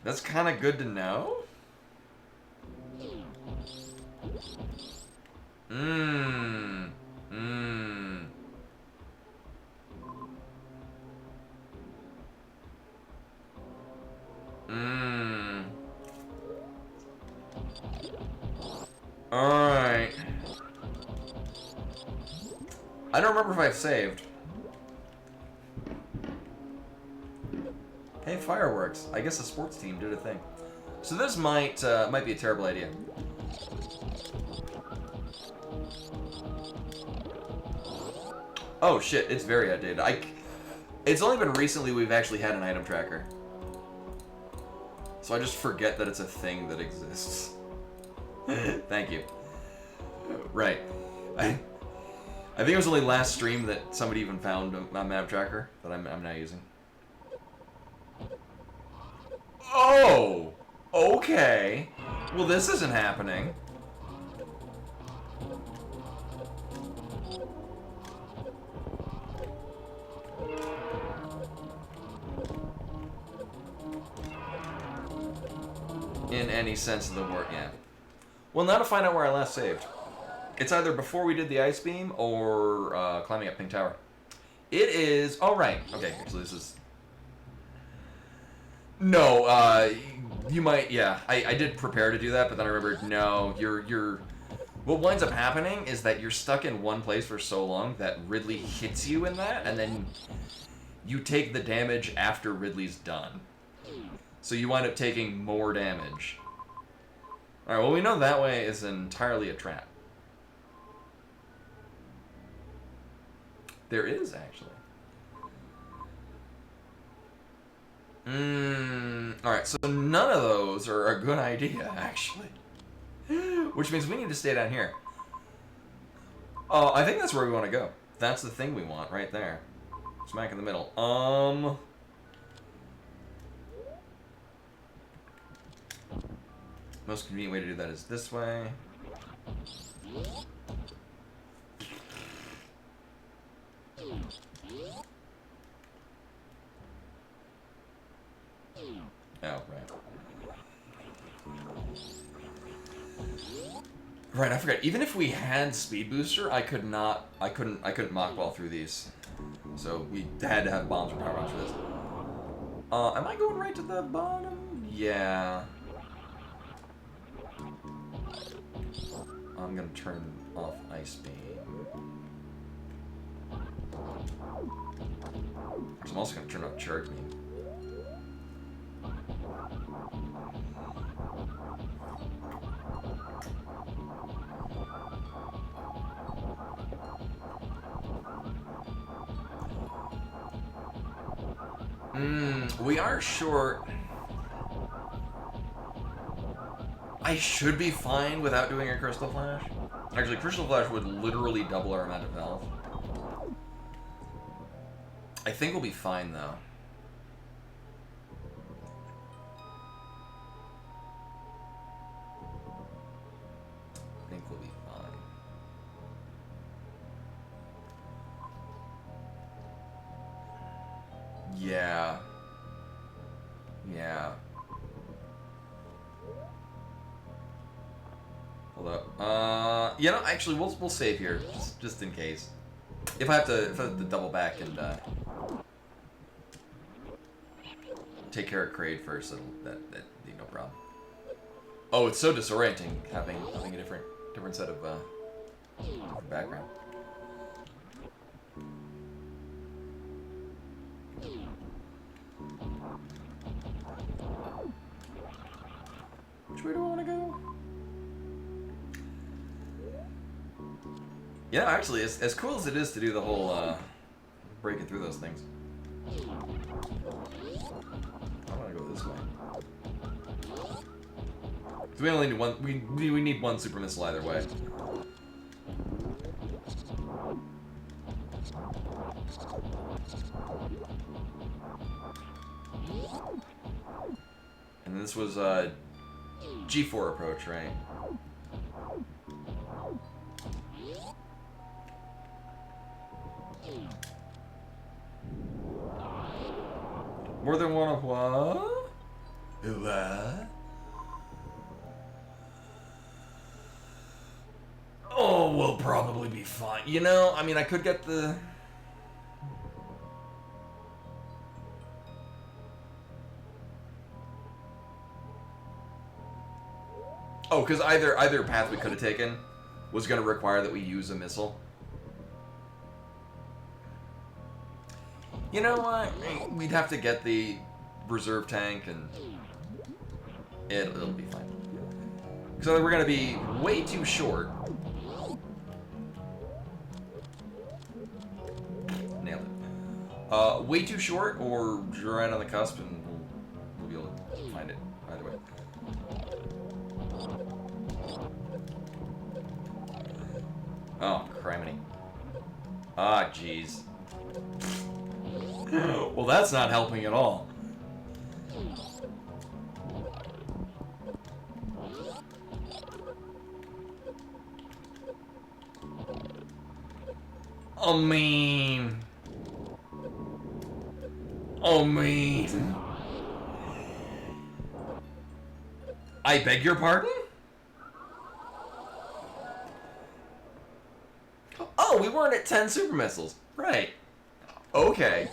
That's kind of good to know. Alright. I don't remember if I've saved. Hey, fireworks. I guess the sports team did a thing. So this might be a terrible idea. Oh shit, it's very outdated. It's only been recently we've actually had an item tracker. So I just forget that it's a thing that exists. Thank you. Right. I think it was only last stream that somebody even found a map tracker that I'm now using. Oh! Okay. Well, this isn't happening. In any sense of the word, yeah. Well, now to find out where I last saved. It's either before we did the ice beam or climbing up Pink Tower. It is. Oh, right. Okay, so this is. No, you might. Yeah, I did prepare to do that, but then I remembered. No, you're. What winds up happening is that you're stuck in one place for so long that Ridley hits you in that, and then you take the damage after Ridley's done. So you wind up taking more damage. Alright, well, we know that way is entirely a trap. There is, actually. Alright, so none of those are a good idea, actually. Which means we need to stay down here. I think that's where we want to go. That's the thing we want, right there. Smack in the middle. Most convenient way to do that is this way. Oh, right. Right, I forgot. Even if we had speed booster, I couldn't mock ball through these. So we had to have bombs or power bombs for this. Am I going right to the bottom? Yeah. I'm gonna turn off ice beam. I'm also gonna turn off charge beam. We are short. I should be fine without doing a Crystal Flash. Actually, Crystal Flash would literally double our amount of health. I think we'll be fine, though. I think we'll be fine. Yeah. Yeah. Hold up. You know, actually, we'll save here just in case. If I have to double back and take care of Kraid first, that'd be no problem. Oh, it's so disorienting having a different set of different background. Which way do I want to go? Yeah, actually, as cool as it is to do the whole breaking through those things, I want to go this way. So we only need one. We need one super missile either way. And this was G4 approach, right? More than one of what? What? Oh, we'll probably be fine. You know, I mean, I could get the... Oh, because either path we could have taken was going to require that we use a missile. You know what? We'd have to get the reserve tank, and it'll be fine. So we're going to be way too short. Nailed it. Way too short, or right on the cusp, and we'll be able to find it either way. Oh, criminy. Ah, jeez. Well, that's not helping at all. Oh, mean. Oh, mean. I beg your pardon? Oh, we weren't at 10 super missiles. Right. Okay.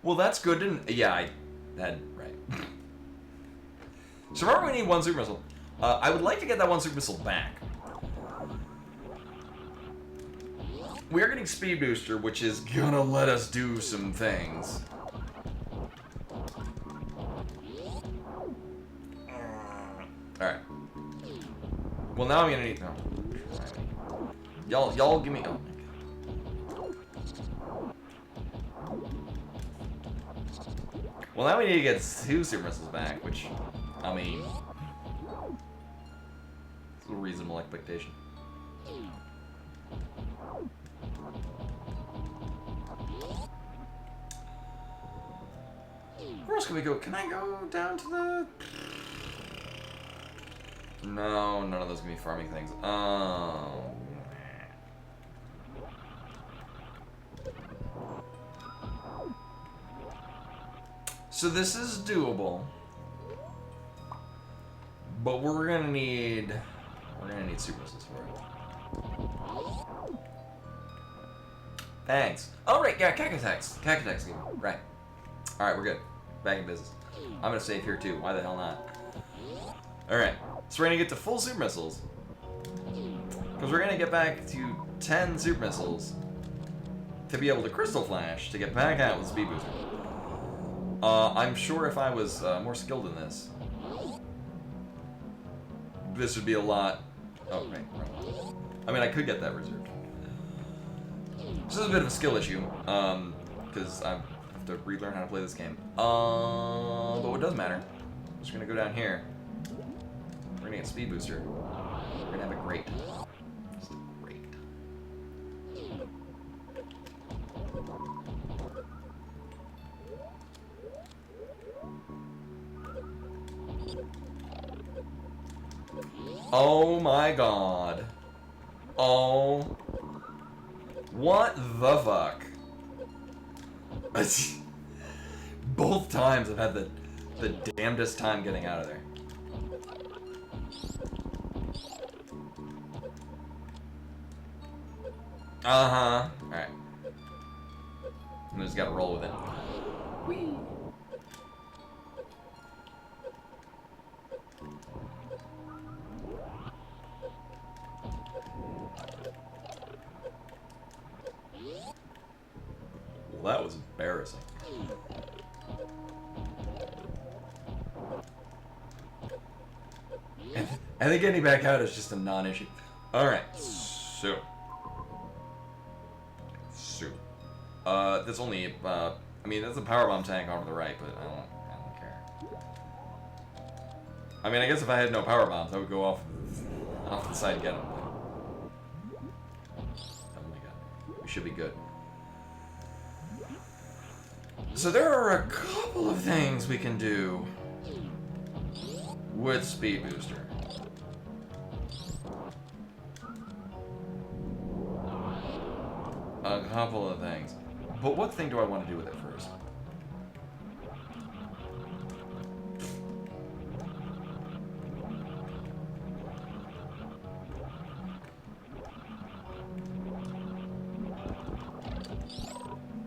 Well, that's good to... Yeah, right. So remember we need 1 super missile. I would like to get that 1 super missile back. We are getting Speed Booster, which is gonna let us do some things. Alright. Well, now I'm gonna need... Oh. Y'all give me... Oh, my God. Well, now we need to get 2 super missiles back, which... I mean... It's a reasonable expectation. Where else can we go? Can I go down to the... No, none of those can be farming things. So this is doable. But we're gonna need super missiles for it. Thanks. Oh right, yeah, Cacatax. Cacatax game. Right. Alright, we're good. Back in business. I'm gonna save here too. Why the hell not? Alright. So we're gonna get to full super missiles. Because we're gonna get back to 10 super missiles to be able to Crystal Flash to get back out with Speed Booster. I'm sure if I was more skilled in this, this would be a lot... Oh, right. I mean, I could get that reserved. This is a bit of a skill issue, because I have to relearn how to play this game. But what does matter, I'm just gonna go down here. We're gonna get Speed Booster. We're gonna have a great. Just great. Oh my God. Oh. What the fuck? Both times I've had the damnedest time getting out of there. Uh-huh. Alright. I just gotta roll with it. Whee! Well, that was embarrassing. I think getting back out is just a non-issue. Alright, so... that's only, I mean, that's a power bomb tank over the right, but I don't care. I mean, I guess if I had no power bombs, I would go off the side and get them. Oh my God, we should be good. So there are a couple of things we can do with Speed Booster. A couple of things. But what thing do I want to do with it first?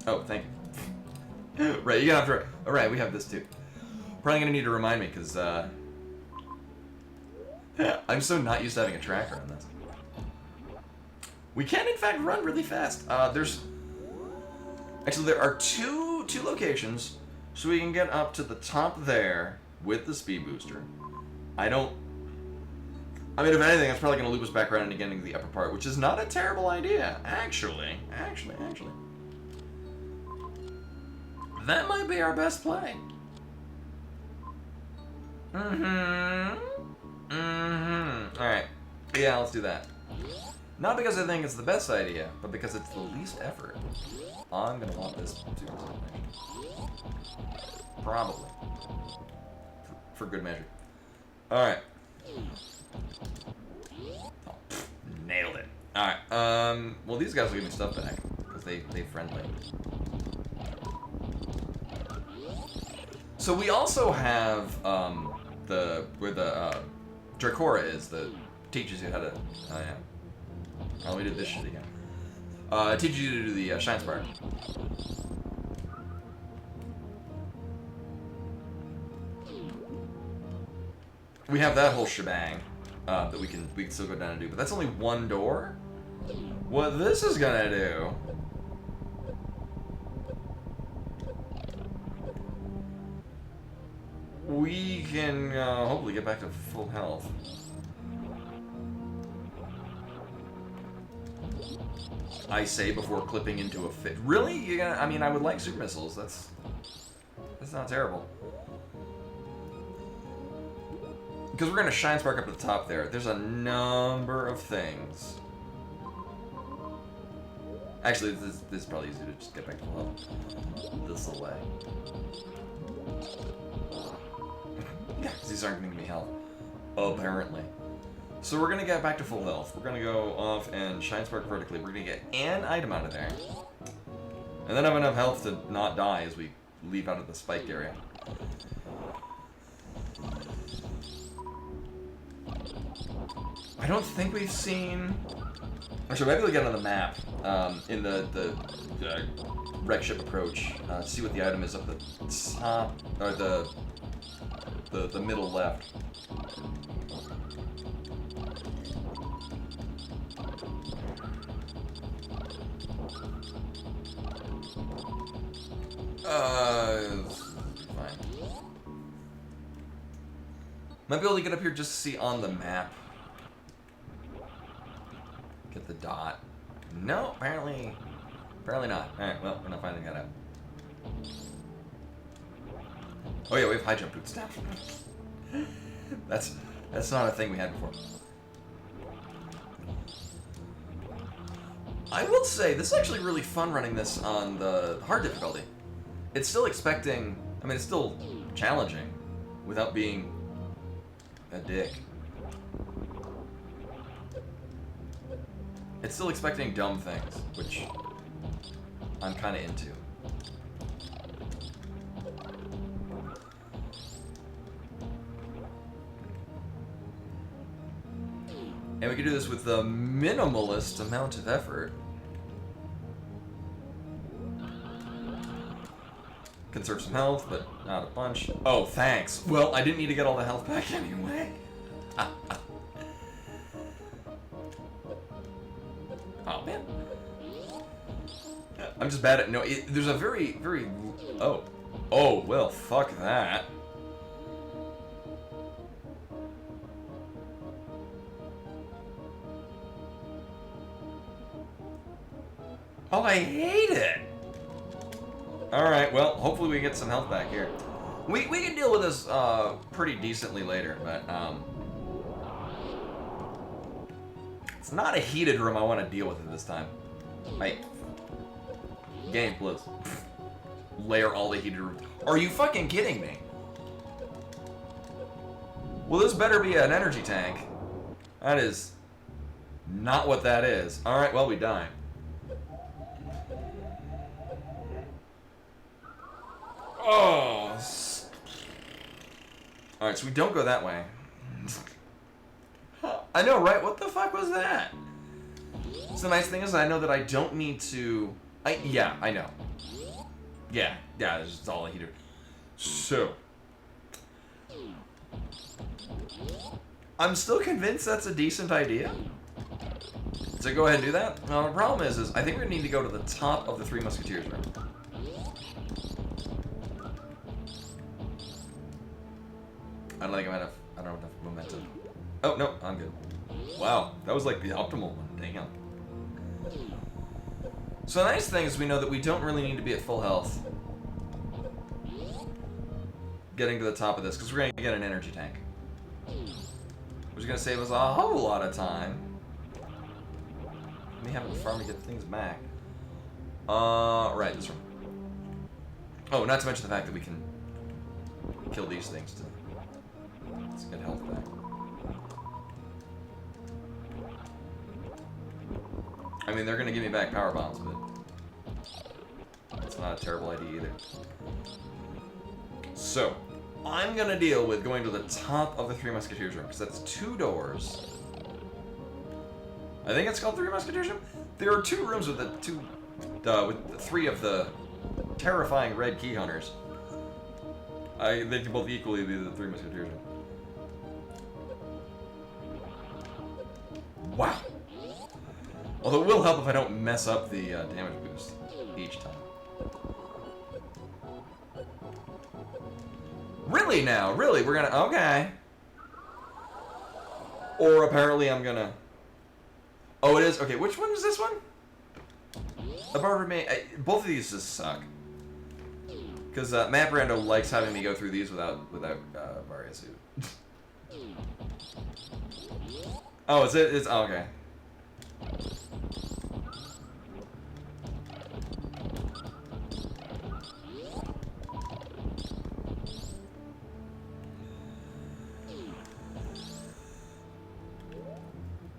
Oh, thank you. Right, you have to... Alright, we have this too. Probably gonna need to remind me, because, I'm so not used to having a tracker on this. We can, in fact, run really fast. Actually, there are two locations, so we can get up to the top there with the Speed Booster. I mean, if anything, that's probably going to loop us back around and getting to the upper part, which is not a terrible idea, actually. That might be our best play. Alright. Yeah, let's do that. Not because I think it's the best idea, but because it's the least effort. I'm gonna want this super celebration. Probably. For good measure. Alright. Oh, nailed it. Alright, well these guys will give me stuff back. because they friendly. So we also have where the Dracora is that teaches you how to. Oh yeah. Oh, we did this shit again. It teaches you to do the Shine Spark. We have that whole shebang that we can still go down and do, but that's only one door. What this is gonna do? We can hopefully get back to full health. I say before clipping into a fit. Really? You gonna? I mean, I would like super missiles. That's not terrible. Because we're gonna shine spark up at the top there. There's a number of things. Actually, this is probably easier to just get back to full health. This way. Yeah, because these aren't gonna give me health. Apparently. So we're gonna get back to full health. We're gonna go off and shine spark vertically. We're gonna get an item out of there. And then have enough health to not die as we leave out of the spiked area. I don't think we've seen... Actually, maybe we'll get on the map in the wreck ship approach. See what the item is up the top, or the middle left. Fine. Might be able to get up here just to see on the map. Get the dot. No, apparently not. Alright, well, we're not finding that out. Oh yeah, we have high jump boots now. That's not a thing we had before. I will say, this is actually really fun running this on the hard difficulty. It's still expecting, I mean, it's still challenging without being a dick. It's still expecting dumb things, which I'm kind of into. And we can do this with the minimalist amount of effort. Conserve some health, but not a bunch. Oh, thanks. Well, I didn't need to get all the health back anyway. Oh, man. I'm just bad at... No, there's a very... Oh. Oh, well, fuck that. Oh, I hate it! Alright, well, hopefully we get some health back here. We can deal with this pretty decently later, but it's not a heated room I want to deal with it this time. Hey. Game, please. Layer all the heated rooms. Are you fucking kidding me? Well, this better be an energy tank. That is not what that is. Alright, well, we die. Oh. Alright, so we don't go that way. I know, right? What the fuck was that? So the nice thing is I know that I don't need to... Yeah, I know. Yeah, that's all I heater. So... I'm still convinced that's a decent idea. So go ahead and do that. Now, the problem is I think we need to go to the top of the Three Musketeers room. I don't think I don't have enough momentum. Oh, no, I'm good. Wow, that was like the optimal one. Damn. So the nice thing is we know that we don't really need to be at full health getting to the top of this, because we're going to get an energy tank. Which is going to save us a whole lot of time. Me having to farm to get things back. Right, this room. Oh, not to mention the fact that we can kill these things to get health back. I mean, they're gonna give me back power bombs, but not a terrible idea either. So, I'm gonna deal with going to the top of the Three Musketeers room, because that's 2 doors. I think it's called Three Musketeers room? There are 2 rooms with with 3 of the terrifying red key hunters. They can both equally be the Three Musketeers room. Wow! Although it will help if I don't mess up the damage boost each time. Really now? Really? We're gonna... Okay. Or apparently I'm gonna... Oh, it is? Okay, which one is this one? The Barber May... both of these just suck. Because Matt Brando likes having me go through these without Varia suit. Oh, is it? It's... Oh, okay.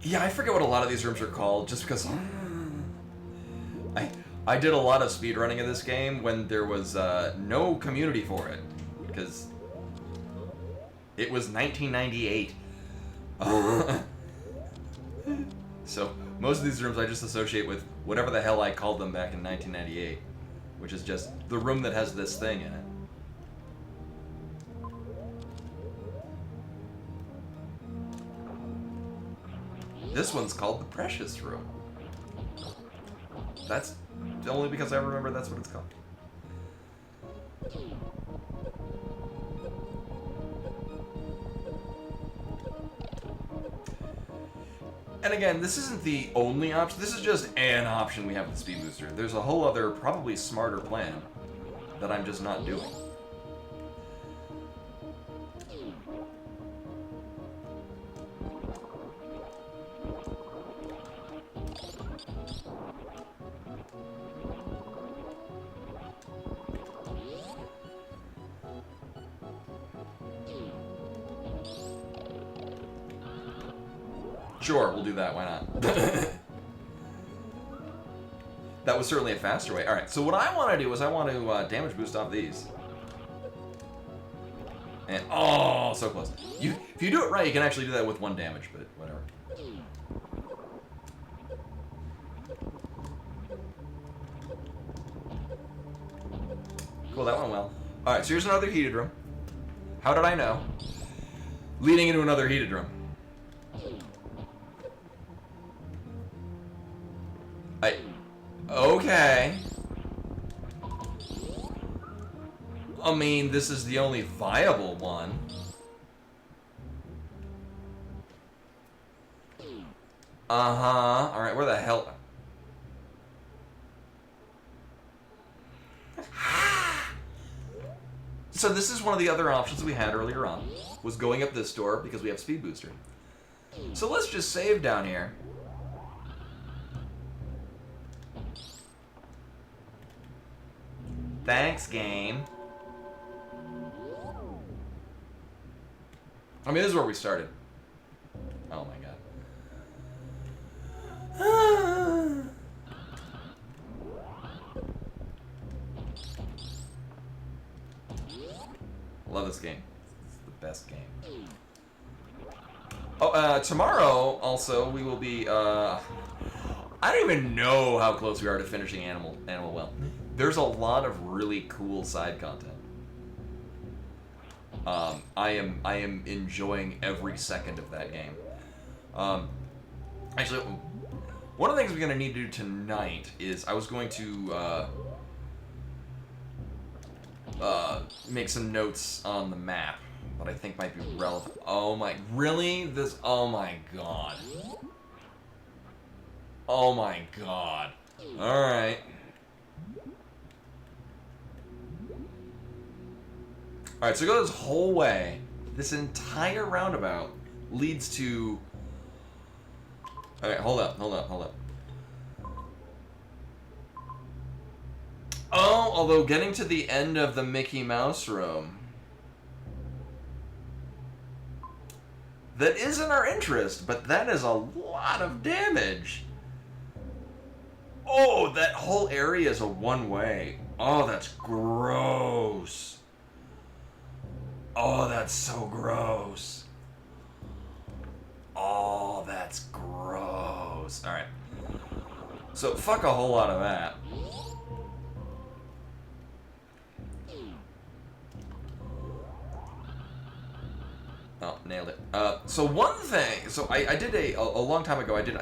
Yeah, I forget what a lot of these rooms are called, just because I did a lot of speedrunning of this game when there was no community for it, because it was 1998. So most of these rooms I just associate with whatever the hell I called them back in 1998, which is just the room that has this thing in it. This one's called the Precious Room. That's only because I remember that's what it's called. And again, this isn't the only option. This is just an option we have with the Speed Booster. There's a whole other, probably smarter plan that I'm just not doing. Sure, we'll do that, why not? That was certainly a faster way. Alright, so what I want to do is I want to damage boost off these. And, oh, so close. If you do it right, you can actually do that with 1 damage, but whatever. Cool, that went well. Alright, so here's another heated room. How did I know? Leading into another heated room. Okay. I mean, this is the only viable one. Uh-huh. Alright, where the hell... So this is one of the other options we had earlier on, was going up this door because we have Speed Booster. So let's just save down here. Thanks, game. I mean, this is where we started. Oh my god. Love this game. It's the best game. Oh, tomorrow, also, we will be, I don't even know how close we are to finishing Animal Well. There's a lot of really cool side content. I am enjoying every second of that game. Actually, one of the things we're gonna need to do tonight is I was going to make some notes on the map that I think might be relevant. Oh my, really? This? Oh my god. Oh my god. All right. Alright, so go this whole way. This entire roundabout leads to... Okay, hold up. Oh, although getting to the end of the Mickey Mouse room... That is in our interest, but that is a lot of damage. Oh, that whole area is a one-way. Oh, that's gross. Oh, that's so gross. Oh, that's gross. Alright. So, fuck a whole lot of that. Oh, nailed it. So one thing, so I did a long time ago, I think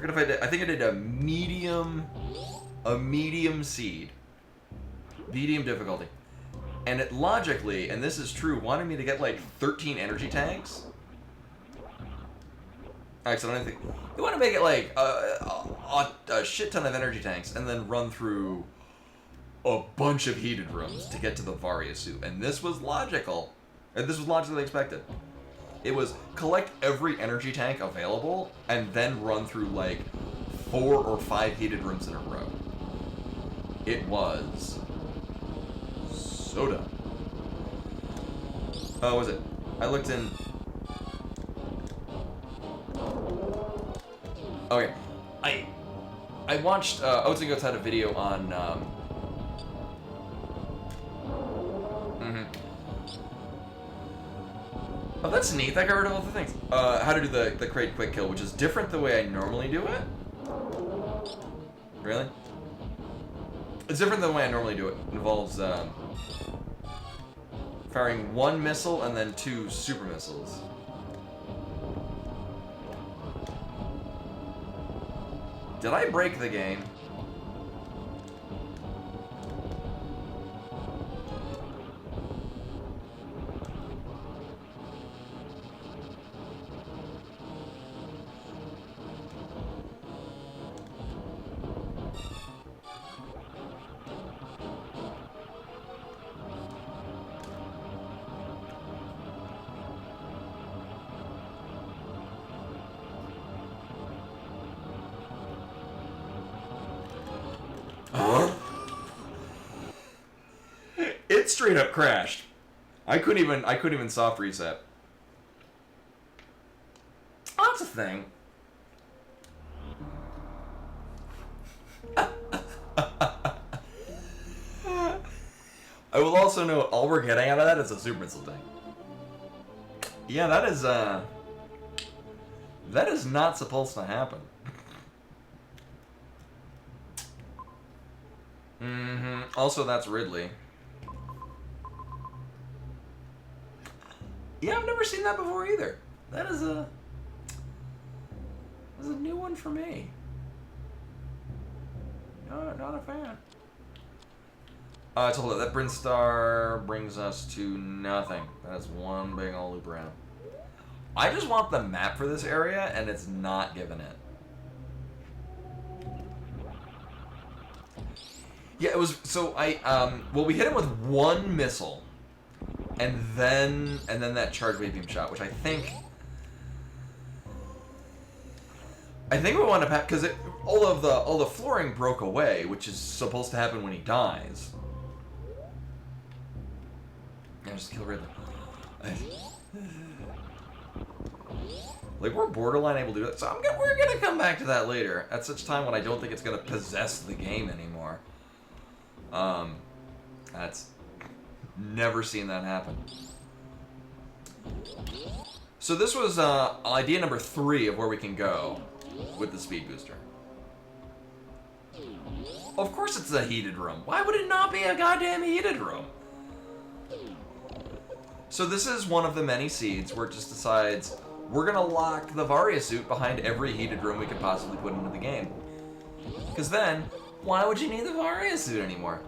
I did a medium seed. Medium difficulty. And it logically, and this is true, wanted me to get like 13 energy tanks. Actually, I don't think they want to make it like a shit ton of energy tanks, and then run through a bunch of heated rooms to get to the Varia suit. And this was logical, and this was logically expected. It was collect every energy tank available, and then run through like 4 or 5 heated rooms in a row. It was so dumb. Oh, was it? I looked in. Okay, I watched Oats and Goats had a video on Oh, that's neat. That got rid of all the things. How to do the crate quick kill, which is different the way I normally do it. Really? It's different than the way I normally do it. It involves firing 1 missile and then 2 super missiles. Did I break the game? It straight up crashed. I couldn't even soft reset. Oh, that's a thing. I will also note all we're getting out of that is a super missile tank. Yeah, that is not supposed to happen. Also, that's Ridley. Yeah, I've never seen that before either. That is a new one for me. No, not a fan. Hold on, that Brinstar brings us to nothing. That's one big old loop around. I just want the map for this area, and it's not giving it. Yeah, it was, so well, we hit him with 1 missile, and then that charge wave beam shot, which I think we wound up because all the flooring broke away, which is supposed to happen when he dies. Yeah, just kill Ridley. Like, we're borderline able to do that, so we're gonna come back to that later at such time when I don't think it's gonna possess the game anymore. That's never seen that happen. So this was idea number 3 of where we can go with the speed booster. Of course it's a heated room. Why would it not be a goddamn heated room? So this is one of the many seeds where it just decides we're gonna lock the Varia suit behind every heated room we could possibly put into the game. Because then, why would you need the Varia suit anymore?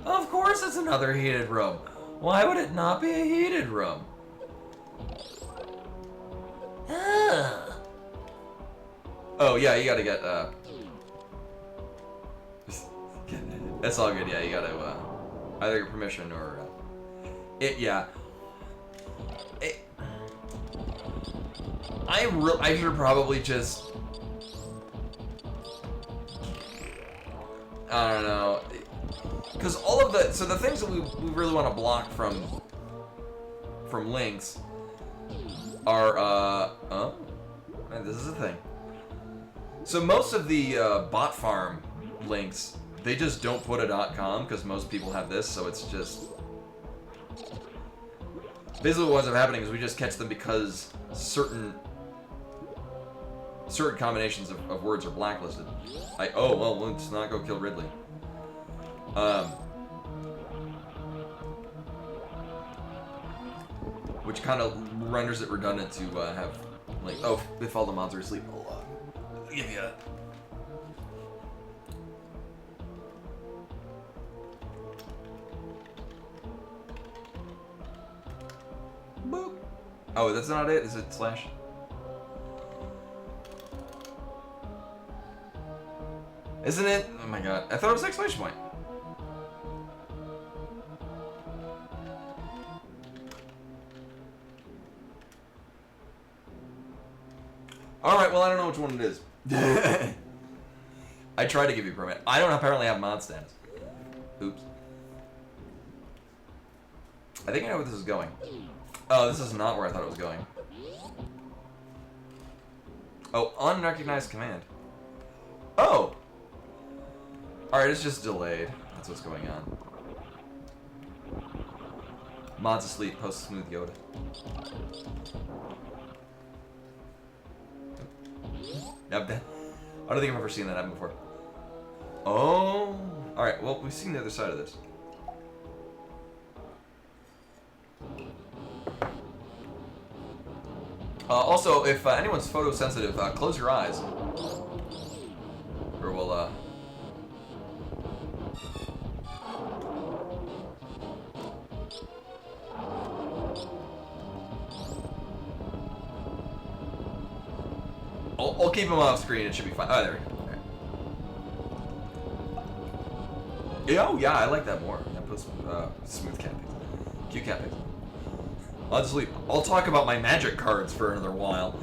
Of course it's another heated room. Why would it not be a heated room? Oh yeah, you gotta get that's all good. Yeah, you gotta either get permission or I should probably just, I don't know, because all of the things that we really want to block from links are oh, man, this is a thing. So most of the bot farm links they just don't put a .com because most people have this, so it's just... Basically what ends up happening is we just catch them because certain combinations of words are blacklisted. Oh, well, let's not go kill Ridley. Which kind of renders it redundant to have, like, oh, if all the mods are asleep, I'll give you that. Boop. Oh, that's not it? Is it slash? Isn't it? Oh my god. I thought it was exclamation point. Alright, well, I don't know which one it is. I tried to give you a permit. I don't apparently have mod status. Oops. I think I know where this is going. Oh, this is not where I thought it was going. Oh, unrecognized command. Oh! Alright, it's just delayed. That's what's going on. Mod's asleep, post smooth Yoda. Yep, I don't think I've ever seen that happen before. Oh! Alright, well, we've seen the other side of this. Also, if anyone's photosensitive, close your eyes. Or we'll, I'll keep him off screen, it should be fine. Oh, there we go. Okay. Oh, yeah, I like that more. That puts smooth cat pics. Cute cat pics. I'll just leave. I'll talk about my magic cards for another while.